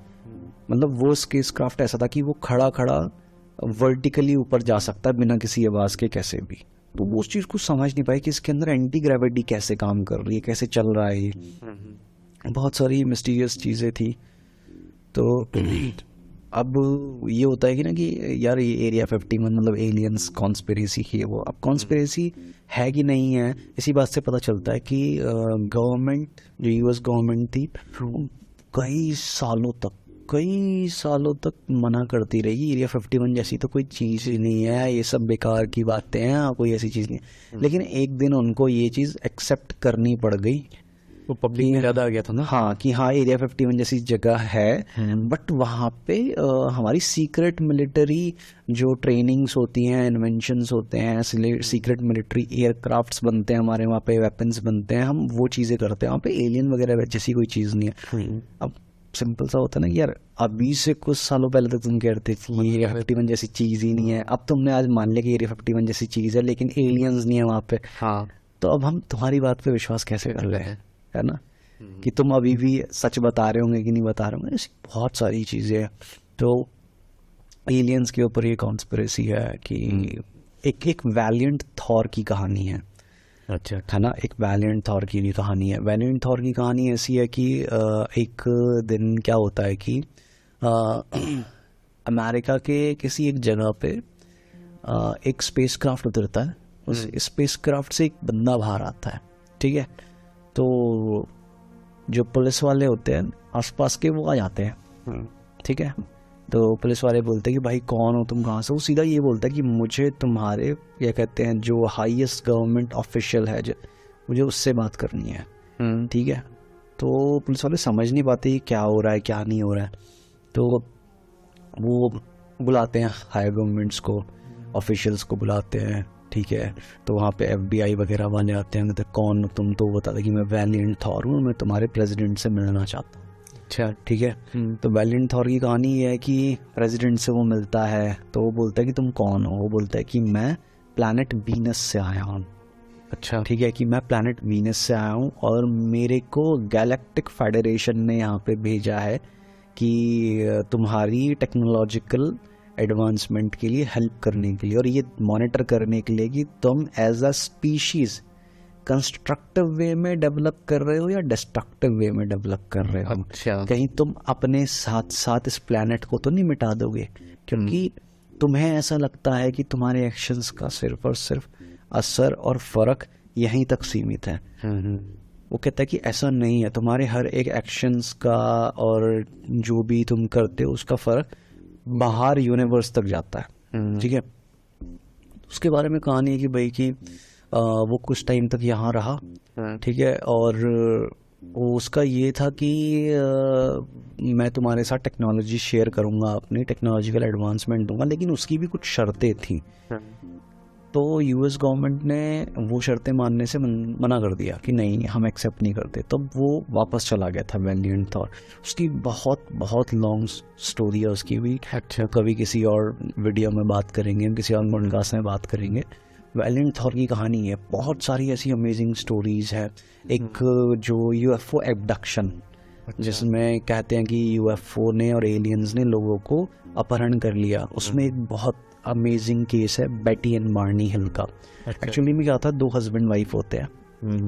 मतलब वो स्पेस क्राफ्ट ऐसा था कि वो खड़ा खड़ा वर्टिकली ऊपर जा सकता है बिना किसी आवाज़ के कैसे भी। तो वो उस चीज़ को समझ नहीं पाए कि इसके अंदर एंटी ग्रेविटी कैसे काम कर रही है, कैसे चल रहा है ये। बहुत सारी मिस्टीरियस चीज़ें थी। तो अब ये होता है कि ना कि यार ये एरिया 51 मतलब एलियंस कॉन्स्पिरेसी ही है वो। अब कॉन्स्पिरेसी है कि नहीं है, इसी बात से पता चलता है कि गवर्नमेंट, जो यूएस गवर्नमेंट थी, कई सालों तक मना करती रही। एरिया 51 जैसी तो कोई चीज़ ही नहीं है, ये सब बेकार की बातें हैं, कोई ऐसी चीज़ नहीं है। लेकिन एक दिन उनको ये चीज़ एक्सेप्ट करनी पड़ गई। वो पब्लिक में ज़्यादा आ गया था ना। हाँ, कि हाँ एरिया 51 जैसी जगह है, बट वहाँ पे हमारी सीक्रेट मिलिट्री जो ट्रेनिंग्स होती हैं, इन्वेंशंस होते हैं, सीक्रेट मिलिट्री एयरक्राफ्ट्स बनते हैं हमारे वहाँ पे, वेपन्स बनते हैं, हम वो चीज़ें करते हैं। वहाँ पे एलियन वगैरह जैसी कोई चीज़ नहीं है। अब सिंपल सा होता है ना कि यार अभी से कुछ सालों पहले तक तुम कहते थे कि एरिया 51 जैसी चीज़ ही नहीं है, अब तुमने आज मान लिया कि एरिया 51 जैसी चीज़ है लेकिन एलियंस नहीं है वहाँ पे। हाँ, तो अब हम तुम्हारी बात पे विश्वास कैसे कर रहे हैं, है ना, कि तुम अभी भी सच बता रहे होंगे कि नहीं बता रहे होंगे। ऐसी बहुत सारी चीज़ें हैं। तो एलियंस के ऊपर ये कॉन्स्पिरेसी है कि एक वैलिएंट थॉर की कहानी है। अच्छा, है ना, एक वैलिएंट थॉर की कहानी है। वैलिएंट थॉर की कहानी ऐसी है कि एक दिन क्या होता है कि अमेरिका के किसी एक जगह पे एक स्पेस क्राफ्ट उतरता है। उस स्पेस क्राफ्ट से एक बंदा बाहर आता है, ठीक है। तो जो पुलिस वाले होते हैं आसपास के, वो आ जाते हैं, ठीक है। तो पुलिस वाले बोलते हैं कि भाई कौन हो तुम, कहाँ से? वो सीधा ये बोलता है कि मुझे तुम्हारे, क्या कहते हैं, जो हाईएस्ट गवर्नमेंट ऑफिशियल है, मुझे उससे बात करनी है, ठीक है। तो पुलिस वाले समझ नहीं पाते कि क्या हो रहा है क्या नहीं हो रहा है। तो वो बुलाते हैं हाई गवर्नमेंट्स को, ऑफिशियल्स को बुलाते हैं, ठीक है। तो वहाँ पे FBI वगैरह वाले आते हैं, कहते कौन तुम? तो बताते कि मैं वैलिएंट थॉर हूँ, मैं तुम्हारे प्रेसिडेंट से मिलना चाहता हूँ। अच्छा, ठीक है। तो वैलिएंट थॉर की कहानी ये है कि प्रेसिडेंट से वो मिलता है, तो वो बोलता है कि तुम कौन हो? वो बोलता है कि मैं प्लैनेट वीनस से आया हूँ। अच्छा, ठीक है, कि मैं प्लैनेट वीनस से आया हूँ और मेरे को गैलेक्टिक फेडरेशन ने यहाँ पे भेजा है कि तुम्हारी टेक्नोलॉजिकल एडवांसमेंट के लिए हेल्प करने के लिए, और ये मॉनिटर करने के लिए कि तुम as a species constructive way में डेवलप कर रहे हो या डिस्ट्रक्टिव वे में डेवलप कर रहे हो। अच्छा, कहीं तुम अपने साथ साथ इस प्लैनेट को तो नहीं मिटा दोगे, क्योंकि तुम्हें ऐसा लगता है कि तुम्हारे एक्शंस का सिर्फ और सिर्फ असर और फर्क यहीं तक सीमित है। वो कहता है कि ऐसा नहीं है, तुम्हारे हर एक एक्शंस का और जो भी तुम करते हो उसका फर्क बाहर यूनिवर्स तक जाता है, ठीक है। उसके बारे में कहानी है कि भाई कि वो कुछ टाइम तक यहाँ रहा, ठीक है, और वो उसका ये था कि मैं तुम्हारे साथ टेक्नोलॉजी शेयर करूँगा, अपनी टेक्नोलॉजिकल एडवांसमेंट दूंगा, लेकिन उसकी भी कुछ शर्तें थी। तो यूएस गवर्नमेंट ने वो शर्तें मानने से मना कर दिया कि नहीं हम एक्सेप्ट नहीं करते। तब वो वापस चला गया था वैलिएंट थॉर। उसकी बहुत बहुत लॉन्ग स्टोरी है उसकी भी। अच्छा, कभी किसी और वीडियो में बात करेंगे, किसी और पॉडकास्ट में बात करेंगे। वैलिएंट थॉर की कहानी है, बहुत सारी ऐसी अमेजिंग स्टोरीज है। एक जो UFO एब्डक्शन, जिसमें कहते हैं कि UFO ने और एलियंस ने लोगों को अपहरण कर लिया, उसमें एक बहुत अमेजिंग केस है बेटी एंड बार्नी हिल का। एक्चुअली में क्या था, 2 हस्बैंड वाइफ होते हैं,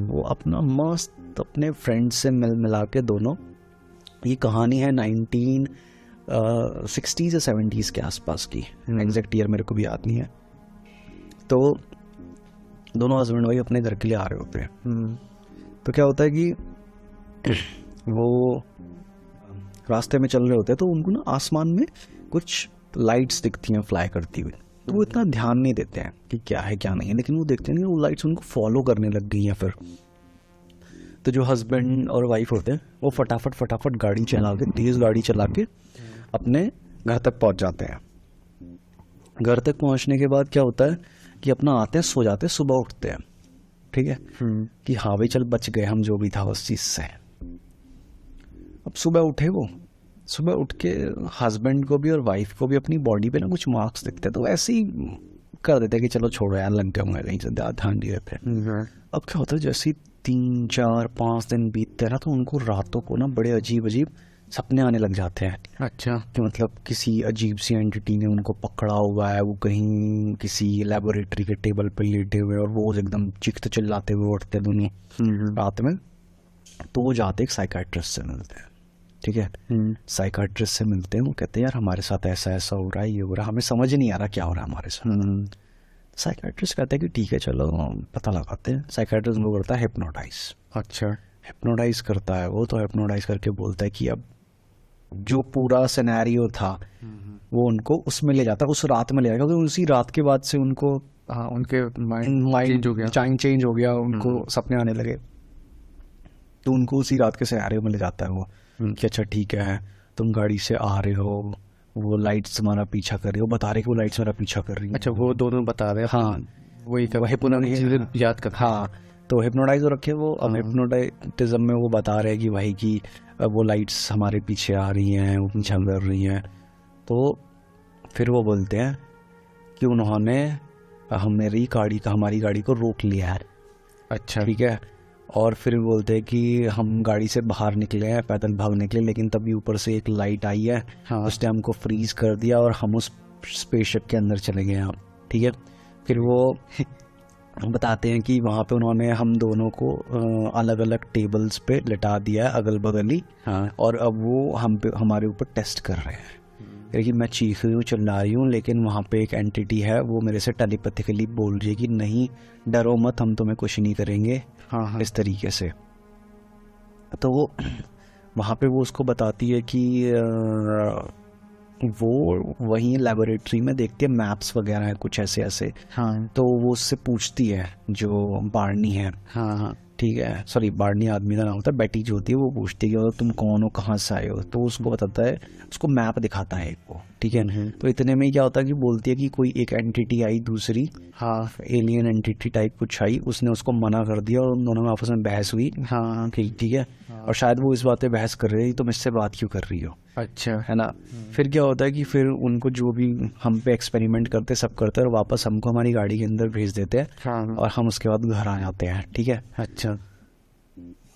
वो अपना मस्त अपने फ्रेंड्स से मिला के दोनों, ये कहानी है 1960s या 70s के आसपास की, एग्जैक्ट ईयर मेरे को भी याद नहीं है। तो दोनों हस्बैंड वाइफ अपने घर के लिए आ रहे होते हैं। तो क्या होता है कि वो रास्ते में चल रहे होते हैं, तो उनको ना आसमान में कुछ लाइट्स दिखती हैं फ्लाई करती हुई। तो वो इतना ध्यान नहीं देते हैं कि क्या है क्या नहीं है, लेकिन वो देखते हैं कि वो लाइट्स उनको फॉलो करने लग गई हैं। फिर तो जो हस्बैंड और वाइफ होते हैं वो फटाफट गाड़ी चला के, तेज़ गाड़ी चला के अपने घर तक पहुंच जाते हैं। घर तक पहुंचने के बाद क्या होता है कि अपना आते हैं, सो जाते हैं, सुबह उठते हैं, ठीक है, कि हाँ भाई चल बच गए हम जो भी था उस चीज़ से। अब सुबह उठे वो, सुबह उठ के हस्बैंड को भी और वाइफ को भी अपनी बॉडी पे ना कुछ मार्क्स दिखते, तो ऐसे ही कर देते कि चलो छोड़ो यार, लग गए होंगे कहीं से, ध्यान नहीं रहते। अब क्या होता है, जैसे 3 4 5 दिन बीतते हैं ना, तो उनको रातों को ना बड़े अजीब अजीब सपने आने लग जाते हैं। अच्छा। कि मतलब किसी अजीब सी एंटिटी ने उनको पकड़ा हुआ है, वो कहीं किसी लेबोरेटरी के टेबल पे लेटे हुए और वो एकदम चीखते चिल्लाते हुए उठते दोनों रात में। तो वो जाते एक साइकाट्रिस्ट से मिलते हैं, ठीक है। साइकाट्रिस्ट से मिलते हैं, वो कहते हैं यार हमारे साथ ऐसा ऐसा हो रहा है, ये हो रहा है, हमें समझ नहीं आ रहा क्या हो रहा है हमारे साथ। साइकाट्रिस्ट कहते हैं कि ठीक है चलो पता लगाते हैं। साइकाट्रिस्ट वो करता है हिप्नोटाइज। अच्छा। हिप्नोटाइज करता है वो, तो हिप्नोटाइज करके बोलता है कि अब जो पूरा सिनेरियो था वो उनको उसमें ले जाता है, उस रात में ले जाएगा, क्योंकि उसी रात के बाद से उनको हाँ, उनके माइंड चेंज हो गया, चेंज हो गया, उनको सपने आने लगे। तो उनको उसी रात के सिनेरियो में ले जाता है वो कि अच्छा ठीक है, तुम गाड़ी से आ रहे हो, वो लाइट्स तुम्हारा पीछा कर रही हो, बता रहे कि वो लाइट्स मेरा पीछा कर रही है। अच्छा, वो दोनों बता रहे हैं। हाँ, वही पुरानी चीजें याद कर। हाँ, तो हिप्नोटाइज हो रखे वो। अब हिप्नोटाइटिज्म में वो बता रहे हैं कि भाई कि वो लाइट्स हमारे पीछे आ रही हैं, वो पीछा कर रही हैं। तो फिर वो बोलते हैं कि उन्होंने हमारी गाड़ी को रोक लिया है। अच्छा। ठीक है। और फिर बोलते हैं कि हम गाड़ी से बाहर निकले हैं, पैदल भाग निकले, लेकिन तभी ऊपर से एक लाइट आई है। हाँ। उसने हमको फ्रीज कर दिया और हम उस स्पेसशिप के अंदर चले गए हैं। ठीक है। फिर वो बताते हैं कि वहाँ पे उन्होंने हम दोनों को अलग अलग टेबल्स पे लिटा दिया है, अगल बगल ही। हाँ। और अब वो हमारे ऊपर टेस्ट कर रहे हैं कि मैं चीख रही हूँ, चिल्ला रही हूँ, लेकिन वहाँ पे एक एंटिटी है, वो मेरे से टेलीपैथिकली बोल रही है कि नहीं डरो मत, हम तुम्हें कुछ नहीं करेंगे। हाँ, हाँ। इस तरीके से। तो वो वहाँ पे वो उसको बताती है कि वो वहीं लेबोरेटरी में देखती है मैप्स वगैरह है कुछ ऐसे ऐसे। हाँ। तो वो उससे पूछती है, जो बार्नी है, हाँ, हाँ। ठीक है, सॉरी बार्नी आदमी का नाम होता है, बेटी जो होती है वो पूछती है कि तुम कौन हो, कहाँ से आए हो। तो उसको बताता है, उसको मैप दिखाता है एक वो, ठीक है। तो इतने में ही क्या होता है कि बोलती है कि कोई एक एंटिटी आई दूसरी, हाँ। एलियन एंटिटी टाइप कुछ आई, उसने उसको मना कर दिया और उन दोनों में आपस में बहस हुई। हाँ। ठीक है। और शायद वो इस बात पे बहस कर रही है, तुम इससे बात क्यों कर रही हो, अच्छा। है ना। फिर क्या होता है कि फिर उनको जो भी हम पे एक्सपेरिमेंट करते सब करते हैं और वापस हमको हमारी गाड़ी के अंदर भेज देते हैं। हाँ। और हम उसके बाद घर आ जाते हैं। ठीक है। अच्छा।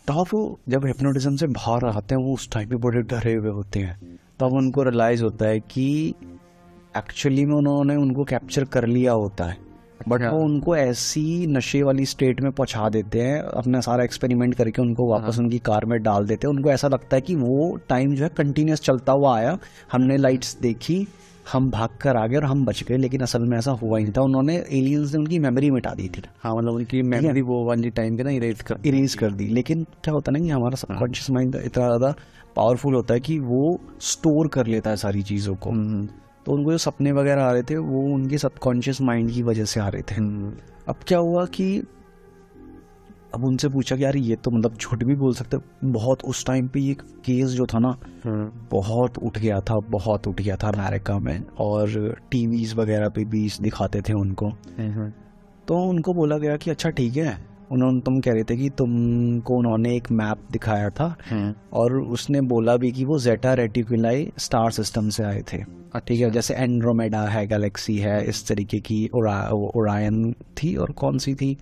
तब वो जब हिप्नोटिज्म से बाहर आते हैं, वो उस टाइम पे बड़े डरे हुए होते हैं। तब उनको रियलाइज होता है कि एक्चुअली में उन्होंने उनको कैप्चर कर लिया होता है, बट वो उनको ऐसी नशे वाली स्टेट में पहुंचा देते हैं, अपना सारा एक्सपेरिमेंट करके उनको वापस उनकी कार में डाल देते हैं। उनको ऐसा लगता है कि वो टाइम जो है कंटिन्यूस चलता हुआ आया, हमने लाइट्स देखी, हम भाग कर आ गए और हम बच गए, लेकिन असल में ऐसा हुआ ही नहीं था। उन्होंने एलियंस ने उनकी मेमोरी मिटा दी थी। हाँ, मतलब उनकी मेमोरी वो वाली टाइम के ना इरेज कर दी। लेकिन क्या होता है ना कि हमारा सबकॉन्शियस माइंड इतना ज़्यादा पावरफुल होता है कि वो स्टोर कर लेता है सारी चीज़ों को। तो उनको जो सपने वगैरह आ रहे थे वो उनके सबकॉन्शियस माइंड की वजह से आ रहे थे। अब क्या हुआ कि अब उनसे पूछा कि यार ये तो मतलब झूठ भी बोल सकते, बहुत उस टाइम पे ये केस जो था ना बहुत उठ गया था अमेरिका में, और टीवीज वगैरह पे भी दिखाते थे उनको। तो उनको बोला गया कि अच्छा ठीक है, तुम कह रहे थे कि तुमको उन्होंने एक मैप दिखाया था और उसने बोला भी कि वो जेटा रेटिकुलाई स्टार सिस्टम से आए थे। ठीक है। जैसे एंड्रोमेडा है, गैलेक्सी है, इस तरीके की ओरायन थी, और कौन सी थी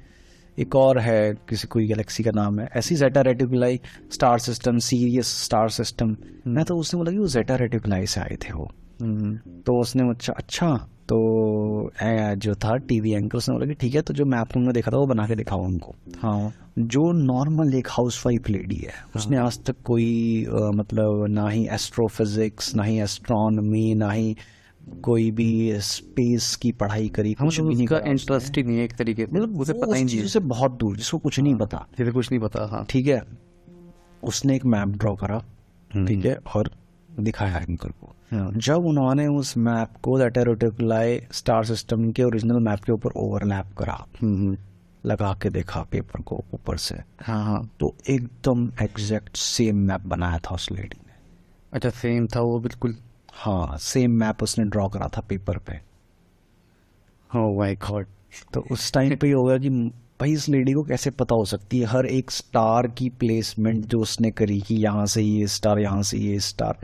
एक और है, किसी कोई गैलेक्सी का नाम है, ऐसी zeta reticuli star system, Sirius star system. मैं तो उसने बोला कि वो जेटा रेटिकुलाई से आए थे वो। तो उसने अच्छा तो जो था टीवी एंकर, उसने बोला कि ठीक है, तो जो मैप तुमने देखा था वो बना के दिखाओ उनको। हाँ। जो नॉर्मल एक हाउसवाइफ लेडी है, उसने आज तक कोई मतलब ना ही एस्ट्रोफिजिक्स, ना ही एस्ट्रोनॉमी, ना ही कोई भी स्पेस की पढ़ाई करी, कुछ भी नहीं करा। इंटरेस्ट ही नहीं है एक तरीके से, मतलब उसे पता ही नहीं है, से बहुत दूर, जिसको कुछ नहीं पता, जिसे कुछ नहीं पता। हाँ। ठीक है। उसने एक मैप ड्रॉ करा, ठीक है, और दिखाया एंकर को। जब उन्होंने उस मैप को जेटा रेटिकुलाई स्टार सिस्टम के ओरिजिनल मैप के ऊपर ओवरलैप करा, लगा के देखा पेपर को ऊपर से, हाँ, तो एकदम एग्जैक्ट सेम मैप बनाया था उस लेडी ने। अच्छा, सेम था वो बिल्कुल। हाँ, सेम मैप उसने ड्रॉ करा था पेपर पे। Oh my God. तो उस टाइम पे ही होगा कि भाई इस लेडी को कैसे पता हो सकती है हर एक स्टार की प्लेसमेंट जो उसने करी कि यहाँ से ये स्टार, यहाँ से ये स्टार,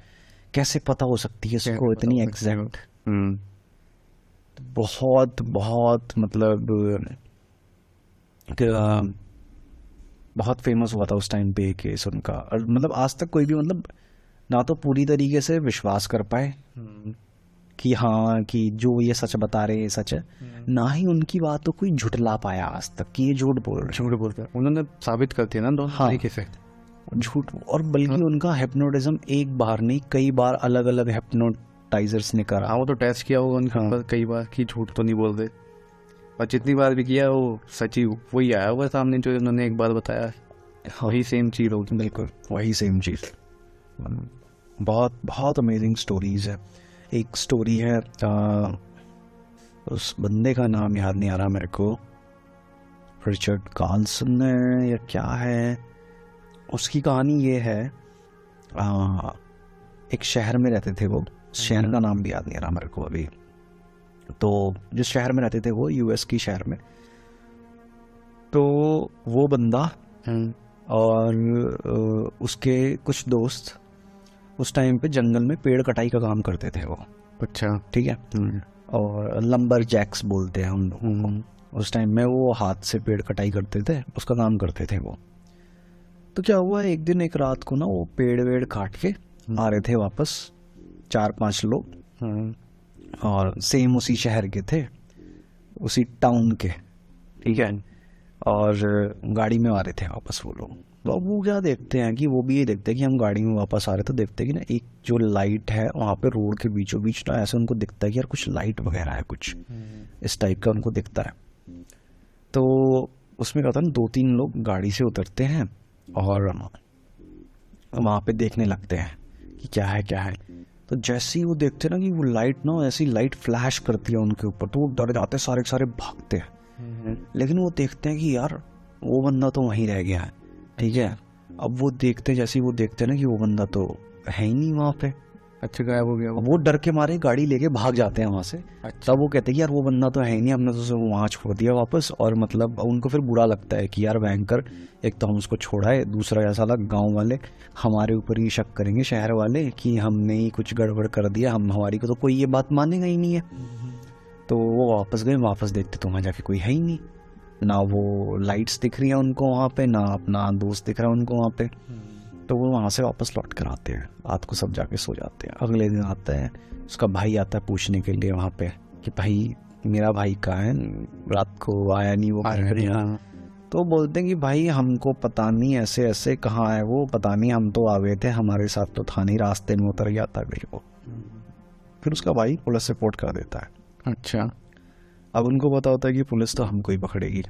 कैसे पता हो सकती है इसको इतनी एग्जैक्ट? बहुत बहुत मतलब बहुत फेमस हुआ था उस टाइम पे केस उनका। और मतलब आज तक कोई भी मतलब ना तो पूरी तरीके से विश्वास कर पाए कि हाँ कि जो ये सच बता रहे हैं ये सच है, ना ही उनकी बात तो कोई झुटला पाया आज तक कि ये झूठ बोल रहे झूठ बोलते हैं, उन्होंने साबित कर दिया ना दोनों हाँ। तरीके से। हैं झूठ। और बल्कि उनका हिप्नोटिज्म एक बार नहीं कई बार अलग अलग हिप्नोटाइजर्स ने करा। हाँ, वो तो टेस्ट किया होगा उनके ऊपर कई बार कि झूठ तो नहीं बोल रहे, और जितनी बार भी किया वो सच्ची वही आया हुआ सामने जो उन्होंने एक बार बताया, वही सेम चीज़ होगी। बिल्कुल वही सेम चीज़। बहुत बहुत अमेजिंग स्टोरीज है। एक स्टोरी है उस बंदे का नाम याद नहीं आ रहा मेरे को, रिचर्ड कार्लसन है या क्या है। उसकी कहानी ये है एक शहर में रहते थे वो, शहर का नाम भी याद नहीं आ रहा मेरे को अभी। तो जिस शहर में रहते थे वो यूएस की शहर में, तो वो बंदा और उसके कुछ दोस्त उस टाइम पे जंगल में पेड़ कटाई का काम करते थे वो। अच्छा, ठीक है। और लंबर जैक्स बोलते हैं हम लोग। उस टाइम में वो हाथ से पेड़ कटाई करते थे, उसका काम करते थे वो। तो क्या हुआ एक दिन एक रात को ना वो पेड़ वेड़ काट के आ रहे थे वापस 4-5 लोग, और सेम उसी शहर के थे, उसी टाउन के, ठीक है। और गाड़ी में आ रहे थे वापस वो लोग। तो अब वो क्या देखते हैं कि वो भी ये देखते हैं कि हम गाड़ी में वापस आ रहे, तो देखते हैं कि ना एक जो लाइट है वहाँ पे रोड के बीचों बीच ना ऐसे उनको दिखता है कि यार कुछ लाइट वगैरह है, कुछ इस टाइप का उनको दिखता है। तो उसमें क्या होता है ना, 2-3 लोग गाड़ी से उतरते हैं और वहाँ पे देखने लगते हैं कि क्या है क्या है। तो जैसे ही वो देखते हैं ना कि वो लाइट ना ऐसी लाइट फ्लैश करती है उनके ऊपर, तो वो डर जाते हैं, सारे के सारे भागते हैं। लेकिन वो देखते हैं कि यार वो बंदा तो वहीं रह गया है, ठीक है। अब वो देखते जैसे ही वो देखते हैं ना कि वो बंदा तो है ही नहीं वहाँ पे, अच्छा गायब हो गया वो डर के मारे गाड़ी लेके भाग जाते हैं वहाँ से। तब वो कहते हैं कि यार वो बंदा तो है ही नहीं, हमने तो उसे वहाँ छोड़ दिया वापस। और मतलब उनको फिर बुरा लगता है कि यार भयंकर, एक तो हम उसको छोड़ा है, दूसरा ऐसा लगा गाँव वाले हमारे ऊपर ही शक करेंगे, शहर वाले, कि हमने ही कुछ गड़बड़ कर दिया, हम हमारी को तो कोई ये बात मानेगा ही नहीं है। तो वो वापस गए, वापस देखते तो वहाँ जाके कोई है ही नहीं, ना वो लाइट्स दिख रही हैं उनको वहाँ पे, ना अपना दोस्त दिख रहा है उनको वहाँ पे। तो वो वहाँ से वापस लौट कर आते हैं, रात को सब जाके सो जाते हैं। अगले दिन आता है उसका भाई, आता है पूछने के लिए वहाँ पे कि भाई मेरा भाई कहाँ है, रात को आया नहीं वो। तो बोलते हैं कि भाई हमको पता नहीं, ऐसे ऐसे कहाँ है वो, पता नहीं, हम तो आ गए थे, हमारे साथ तो था नहीं, रास्ते में उतर गया था भाई वो। फिर उसका भाई पुलिस रिपोर्ट कर देता है। अच्छा, अब उनको पता होता है कि पुलिस तो हमको ही पकड़ेगी।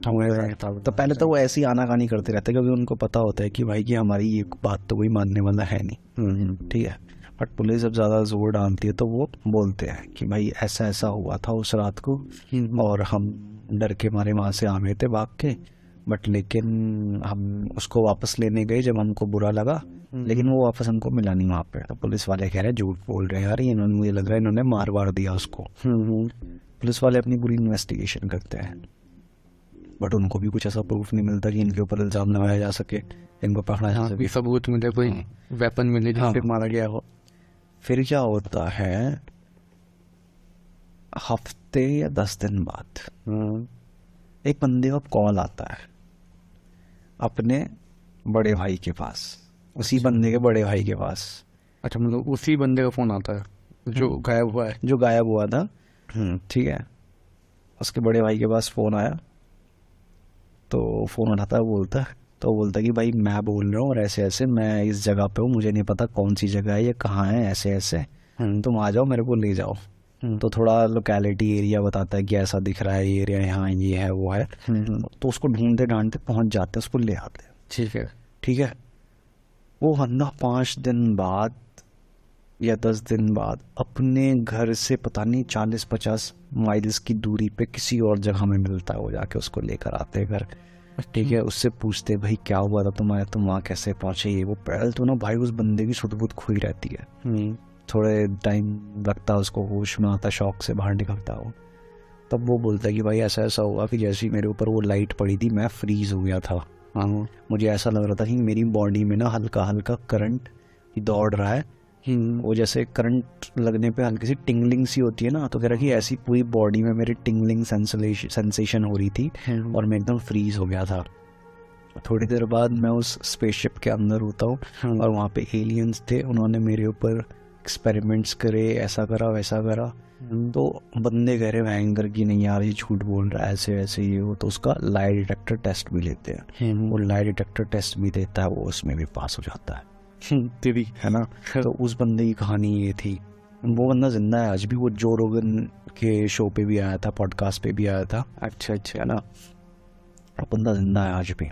तो पहले तो वो ऐसी आनाकानी करते रहते हैं, क्योंकि उनको पता होता है कि भाई कि हमारी ये बात तो कोई मानने वाला है नहीं, ठीक है। बट पुलिस जब ज़्यादा जोर डालती है तो वो बोलते हैं कि भाई ऐसा ऐसा हुआ था उस रात को, और हम डर के मारे वहाँ से आ गए थे भाग के, बट लेकिन हम उसको वापस लेने गए जब हमको बुरा लगा, लेकिन वो वापस हमको मिला नहीं वहाँ पे। तो पुलिस वाले कह रहे हैं झूठ बोल रहे हैं यार, इन्होंने, मुझे लग रहा है इन्होंने मार वार दिया उसको। पुलिस वाले अपनी पूरी इन्वेस्टिगेशन करते हैं, बट उनको भी कुछ ऐसा प्रूफ नहीं मिलता कि इनके ऊपर इल्ज़ाम लगाया जा सके, इनको पकड़ा जा सके, सबूत मिले, कोई वेपन मिले जिससे मारा गया हो। फिर क्या होता है, हफ्ते या 10 दिन बाद एक बंदे का कॉल आता है अपने बड़े भाई के पास, उसी बंदे के बड़े भाई के पास। अच्छा, मतलब उसी बंदे का फोन आता है जो गायब हुआ है, जो गायब हुआ था, ठीक है। उसके बड़े भाई के पास फ़ोन आया, तो फ़ोन उठाता है, बोलता है कि भाई मैं बोल रहा हूँ और ऐसे ऐसे मैं इस जगह पे हूँ, मुझे नहीं पता कौन सी जगह है, ये कहाँ है, ऐसे ऐसे तुम आ जाओ, मेरे को ले जाओ। तो थोड़ा लोकेलिटी एरिया बताता है कि ऐसा दिख रहा है ये एरिया, यहाँ ये है वो है। तो उसको ढूंढते ढांढते पहुँच जाते हैं, उसको ले आते हैं। ठीक है। वो बंदा 5 दिन बाद या 10 दिन बाद अपने घर से पता नहीं 40-50 माइल्स की दूरी पे किसी और जगह में मिलता है। वो जाके उसको लेकर आते हैं घर, ठीक है। उससे पूछते भाई क्या हुआ था तुम्हारे, तुम वहाँ कैसे पहुँचे, ये वो। पहले तो ना भाई उस बंदे की सुध बुध खोई रहती है, थोड़े टाइम लगता है उसको होश में आता, शौक से बाहर निकलता हो। तब वो बोलता है कि भाई ऐसा ऐसा हुआ कि जैसे ही मेरे ऊपर वो लाइट पड़ी थी मैं फ्रीज हो गया था। हाँ मुझे ऐसा लग रहा था कि मेरी बॉडी में ना हल्का हल्का करंट दौड़ रहा है। वो जैसे करंट लगने पे हल्की सी टिंगलिंग सी होती है ना, तो कह रहा कि ऐसी पूरी बॉडी में मेरी टिंगलिंग सेंसेशन हो रही थी और मैं एकदम फ्रीज हो गया था। थोड़ी देर बाद मैं उस स्पेसशिप के अंदर होता हूँ और वहाँ पे एलियंस थे, उन्होंने मेरे ऊपर एक्सपेरिमेंट्स करे, ऐसा करा वैसा करा। तो बंदे कह रहे भयंकर की नहीं यार ये झूठ बोल रहा है ऐसे ऐसे ये वो, तो उसका लाई डिटेक्टर टेस्ट भी लेते हैं। वो लाई डिटेक्टर टेस्ट भी देता है, वो उसमें भी पास हो जाता है। तेरी है ना। तो उस बंदे की कहानी ये थी। वो बंदा जिंदा है आज भी, वो जो रोगन के शो पे भी आया था, पॉडकास्ट पे भी आया था। अच्छा है ना, वो बंदा जिंदा है आज भी।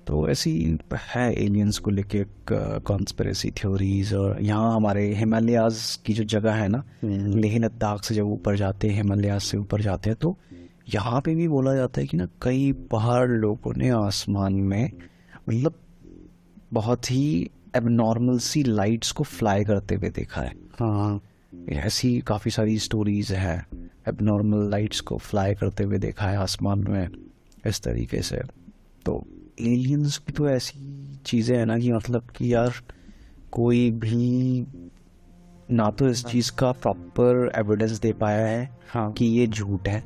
तो ऐसी है एलियंस को लेके कॉन्स्पिरेसी थ्योरीज। और यहाँ हमारे हिमालयाज की जो जगह है ना, लेह लद्दाख से जब ऊपर जाते हैं, हिमालयाज से ऊपर जाते हैं, तो यहाँ पे भी बोला जाता है कि ना कई बार लोगों ने आसमान में मतलब बहुत ही एबनॉर्मल सी लाइट्स को फ्लाई करते हुए देखा है। हाँ ऐसी काफ़ी सारी स्टोरीज है, एबनॉर्मल लाइट्स को फ्लाई करते हुए देखा है आसमान में इस तरीके से। तो एलियंस की तो ऐसी चीज़ें हैं ना कि मतलब कि यार कोई भी ना तो इस चीज़ का प्रॉपर एविडेंस दे पाया है हाँ कि ये झूठ है,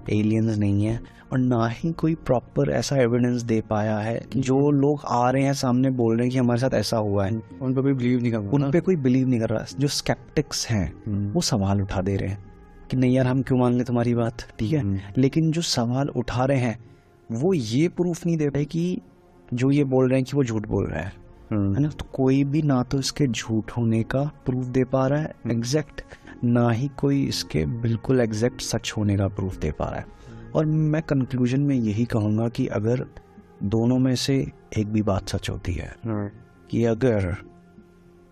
एलियंस नहीं है, और ना ही कोई प्रॉपर ऐसा एविडेंस दे पाया है कि जो लोग आ रहे हैं सामने बोल रहे हैं कि हमारे साथ ऐसा हुआ है, उन पर भी बिलीव नहीं कर उन पे कोई बिलीव नहीं कर रहा। जो स्केप्टिक्स हैं वो सवाल उठा दे रहे हैं कि नहीं यार हम क्यों मान लें तुम्हारी बात, ठीक है। लेकिन जो सवाल उठा रहे हैं वो ये प्रूफ नहीं दे रहे कि जो ये बोल रहे हैं कि वो झूठ बोल रहा है ना। तो कोई भी ना तो इसके झूठ होने का प्रूफ दे पा रहा है एग्जैक्ट, ना ही कोई इसके बिल्कुल एग्जैक्ट सच होने का प्रूफ दे पा रहा है। और मैं कंक्लूजन में यही कहूँगा कि अगर दोनों में से एक भी बात सच होती है कि अगर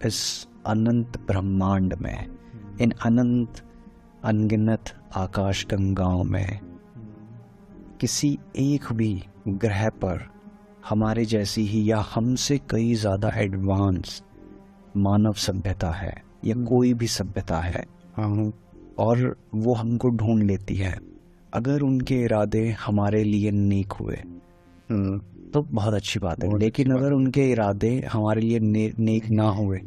इस अनंत ब्रह्मांड में, इन अनंत अनगिनत आकाश गंगाओं में किसी एक भी ग्रह पर हमारे जैसी ही या हमसे कई ज़्यादा एडवांस मानव सभ्यता है या कोई भी सभ्यता है और वो हमको ढूंढ लेती है, अगर उनके इरादे हमारे लिए नेक हुए तो बहुत अच्छी बात है। लेकिन अगर उनके इरादे हमारे लिए नेक ना हुए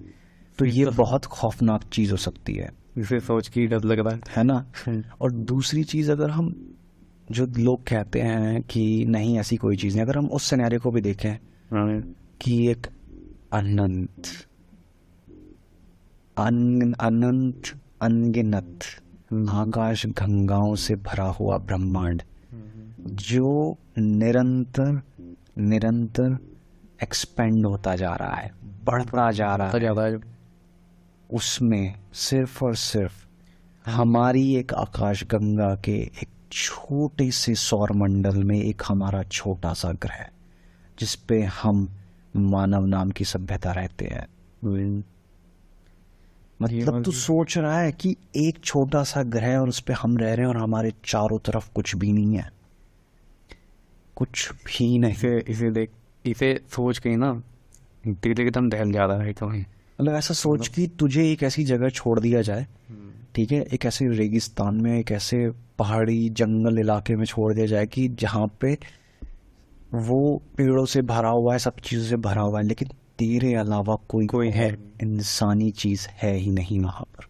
तो ये बहुत खौफनाक चीज़ हो सकती है। इसे सोच के डर लग रहा है ना। और दूसरी चीज़, अगर हम जो लोग कहते हैं कि नहीं ऐसी कोई चीज़ नहीं, अगर हम उस सिनेरियो को भी देखें कि एक अनंत अनगिनत आकाश गंगाओं से भरा हुआ ब्रह्मांड जो निरंतर एक्सपेंड होता जा रहा है, बढ़ता जा रहा है, उसमें सिर्फ और सिर्फ हमारी एक आकाश गंगा के एक छोटे से सौर मंडल में एक हमारा छोटा सा ग्रह जिस पे हम मानव नाम की सभ्यता रहते हैं। मतलब तू सोच रहा है कि एक छोटा सा ग्रह और उस पे हम रह रहे हैं और हमारे चारों तरफ कुछ भी नहीं है, कुछ भी नहीं। इसे सोच के ना दिल एकदम दहल जा रहा है। तो मतलब ऐसा सोच कि तुझे एक ऐसी जगह छोड़ दिया जाए, ठीक है, एक ऐसे रेगिस्तान में, एक ऐसे पहाड़ी जंगल इलाके में छोड़ दिया जाए कि जहाँ पे वो पेड़ों से भरा हुआ है, सब चीज़ों से भरा हुआ है, लेकिन तेरे अलावा कोई है इंसानी चीज़ है ही नहीं वहाँ पर।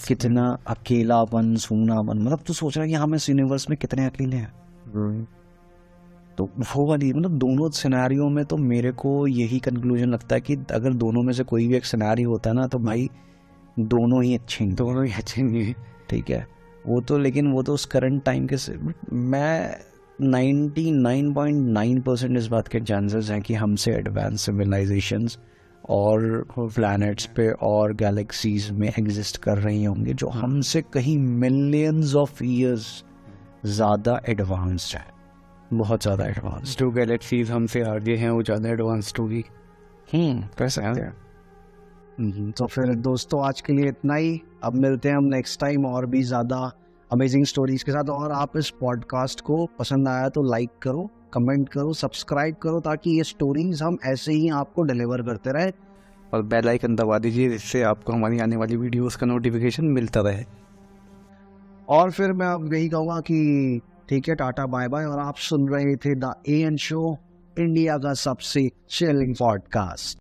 कितना अकेलापन, सूनापन। मतलब तू सोच रहा है कि हम इस यूनिवर्स में कितने अकेले हैं। तो वो वाली मतलब दोनों सिनेरियो में तो मेरे को यही कंक्लूजन लगता है कि अगर दोनों में से कोई भी एक सिनेरियो होता है ना तो भाई दोनों ही अच्छे नहीं, ठीक है। वो तो लेकिन वो तो उस करंट टाइम के मैं 99.9% इस बात के चांसेस हैं कि हमसे एडवांस सिविलाइजेशंस और प्लैनेट्स पे और गैलेक्सीज में एग्जिस्ट कर रही होंगे जो हमसे कहीं मिलियंस ऑफ ईयर्स ज़्यादा एडवांस्ड है, बहुत ज़्यादा एडवांस। जो गैलेक्सीज हमसे आगे हैं वो ज़्यादा एडवांस्ड होगी। कह सकते हैं। तो फिर दोस्तों आज के लिए इतना ही। अब मिलते हैं हम नेक्स्ट टाइम और भी ज़्यादा अमेजिंग स्टोरीज के साथ। और आप इस पॉडकास्ट को पसंद आया तो लाइक करो, कमेंट करो, सब्सक्राइब करो, ताकि ये स्टोरीज हम ऐसे ही आपको डिलीवर करते रहे। और बेल आइकन दबा दीजिए जिससे आपको हमारी आने वाली वीडियोस का नोटिफिकेशन मिलता रहे। और फिर मैं अब यही कहूँगा कि ठीक है, टाटा बाय बाय। और आप सुन रहे थे द एएन शो, इंडिया का सबसे चिलिंग पॉडकास्ट।